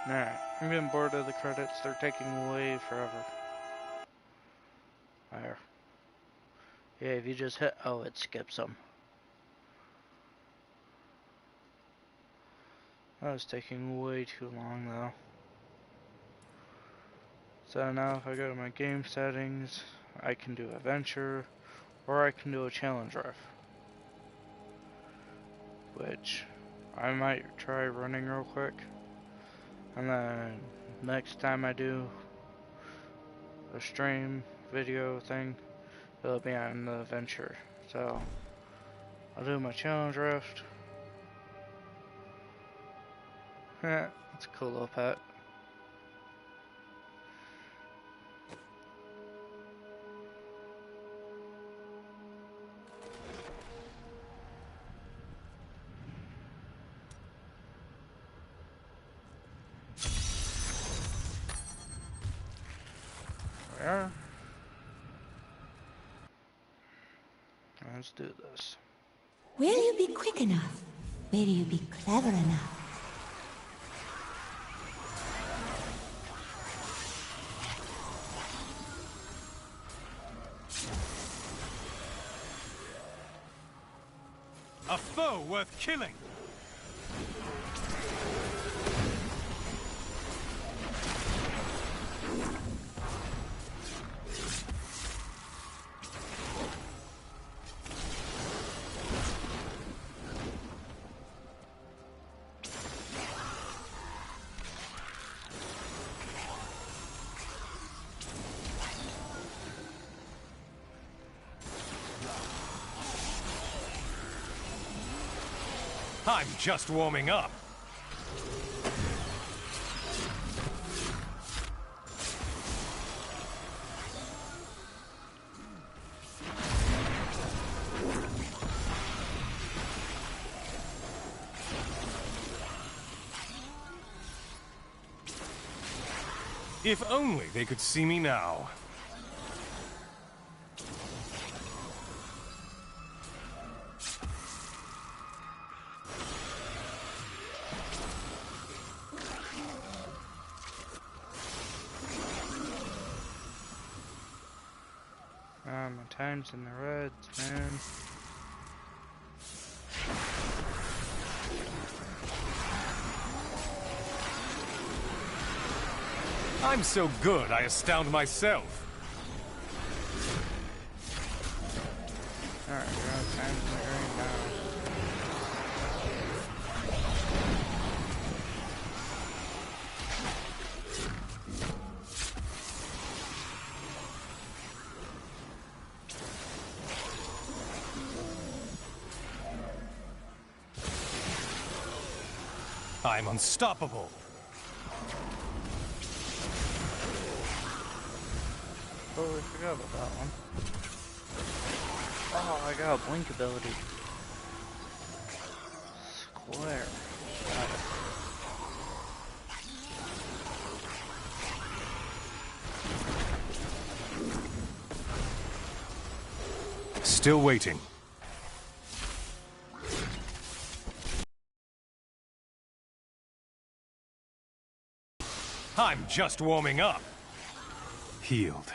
Alright, I'm getting bored of the credits. They're taking way forever. There. Yeah, if you just hit O, it skips them. That was taking way too long though. So now if I go to my game settings, I can do adventure, or I can do a challenge ref. Which I might try running real quick. And then next time I do a stream video thing, it'll be on the adventure. So I'll do my challenge raft. Yeah, it's a cool little pet. There. Let's do this.
Will you be quick enough? Will you be clever enough?
A foe worth killing! I'm just warming up. If only they could see me now.
My time's in the reds, man.
I'm so good, I astound myself.
Alright, time's in the green now.
I'm unstoppable.
Oh, I forgot about that one. Oh, I got a blink ability. Square. Got
it. Still waiting. I'm just warming up. Healed.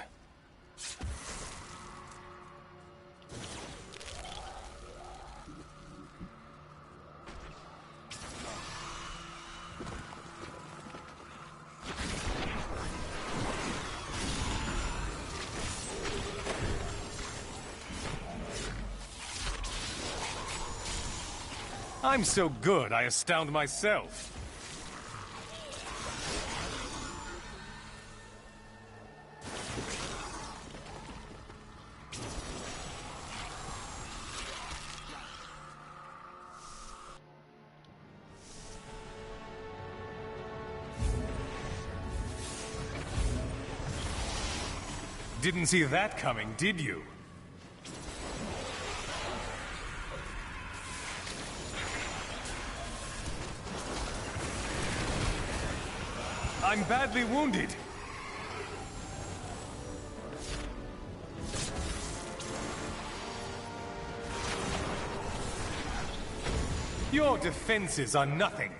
I'm so good, I astound myself. Didn't see that coming, did you? I'm badly wounded. Your defenses are nothing.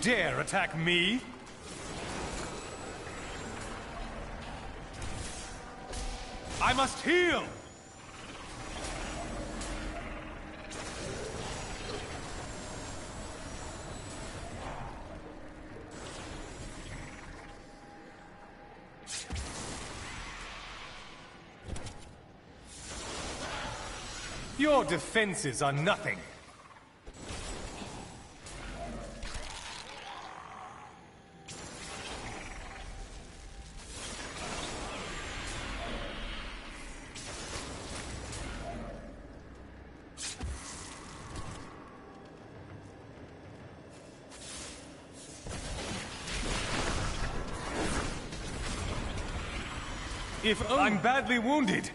dare attack me? I must heal! Your defenses are nothing. If I'm badly wounded.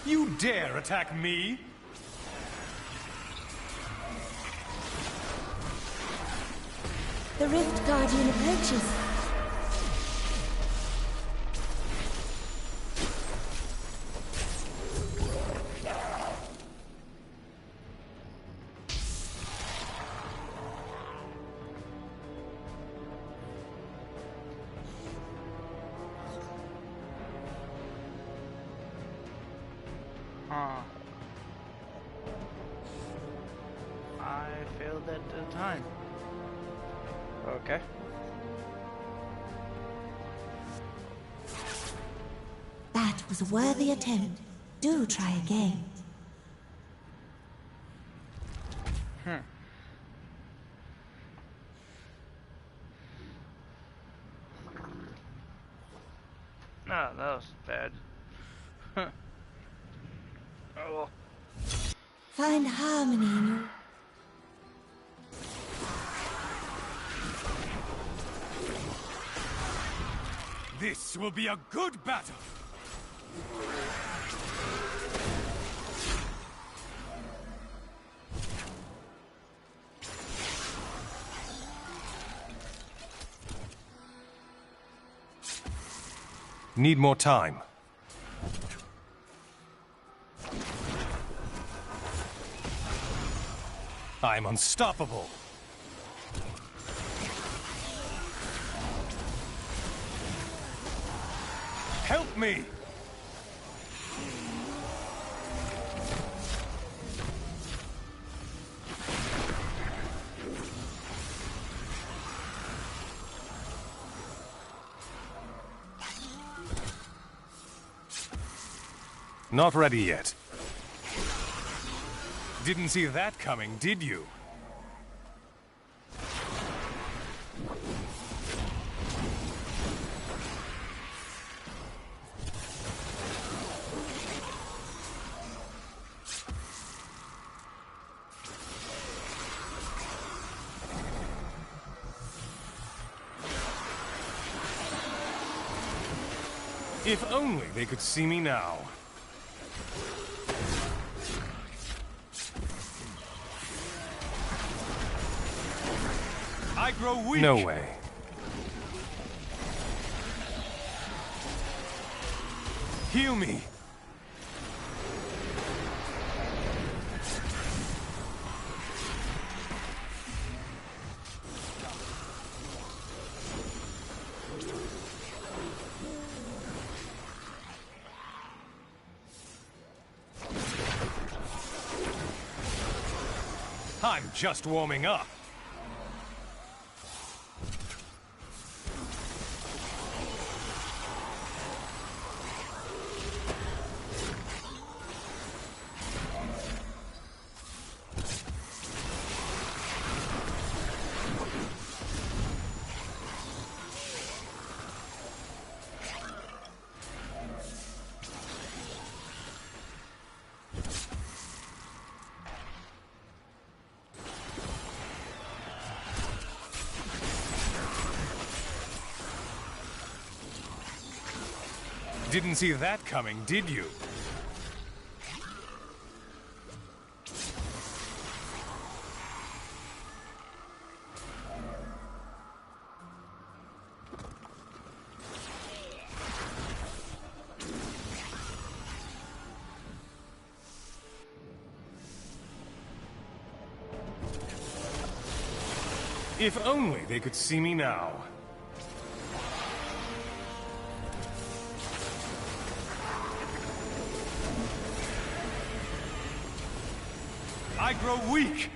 You dare attack me?
The Rift Guardian approaches.
Huh. I failed at the time. Okay.
That was a worthy attempt. Do try again.
No, that was bad. Oh.
Find harmony in your...
This will be a good battle! Need more time. I'm unstoppable. Help me! Not ready yet. Didn't see that coming, did you? If only they could see me now. I grow weak. No way. Heal me. I'm just warming up.
Didn't see that coming, did you? If only they could see me now. I grow weak!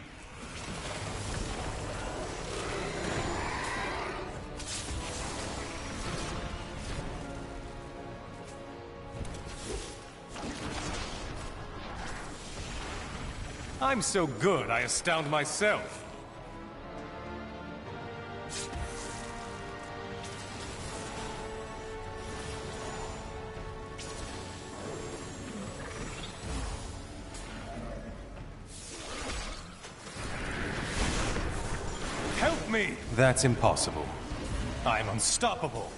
I'm so good, I astound myself. Help me! That's impossible. I'm unstoppable.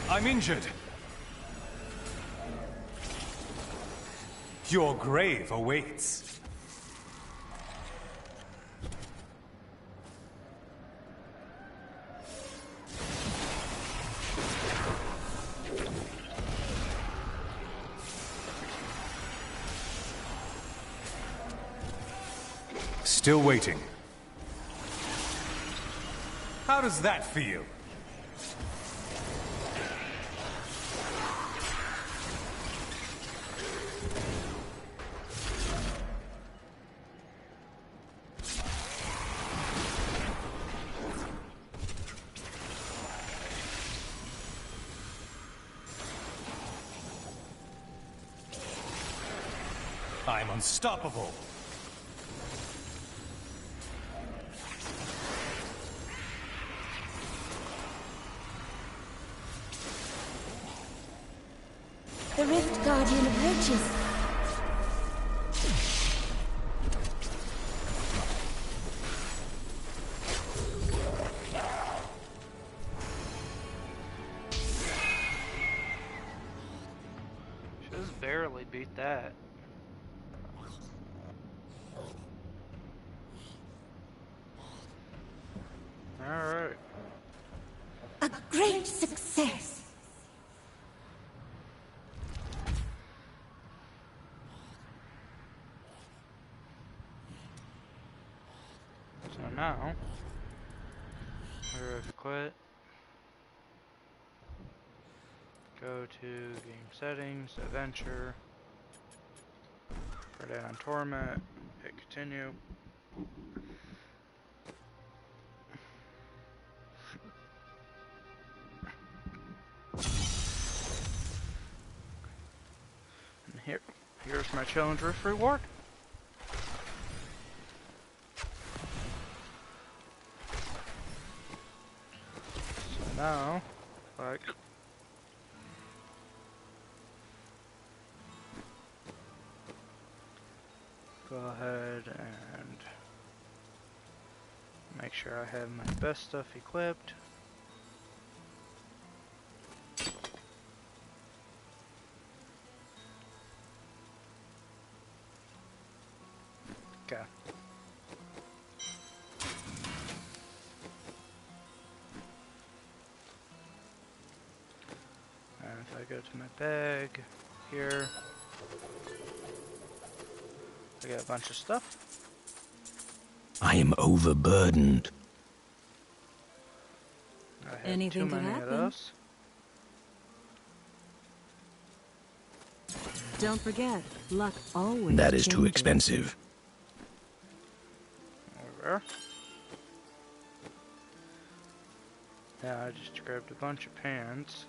I'm injured. Your grave awaits. Still waiting. How does that feel? I'm unstoppable.
The Rift Guardian approaches.
Just barely beat that. Alright.
A great success.
So now, we're quit. Go to game settings, adventure, put it on torment, hit continue. And here's my challenge with reward. So now, like, go ahead and make sure I have my best stuff equipped. Okay. And if I go to my bag here, I got a bunch of stuff.
I am overburdened.
I have
Anything
too
could
many of
happen.
those.
Don't forget, luck always
That is too
changes.
expensive.
Over. Yeah, I just grabbed a bunch of pants.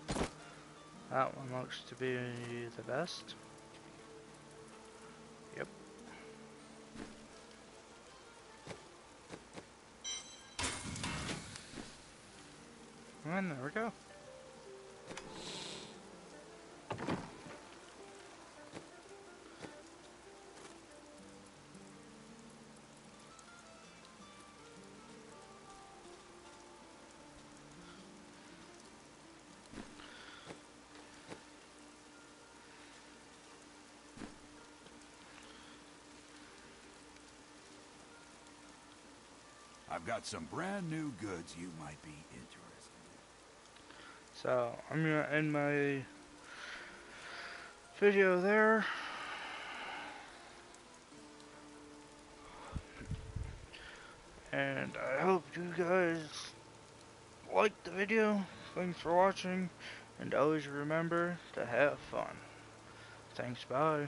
That one looks to be the best. Yep. And there we go.
I've got some brand new goods you might be interested in.
So, I'm going to end my video there. And I hope you guys liked the video. Thanks for watching. And always remember to have fun. Thanks, bye.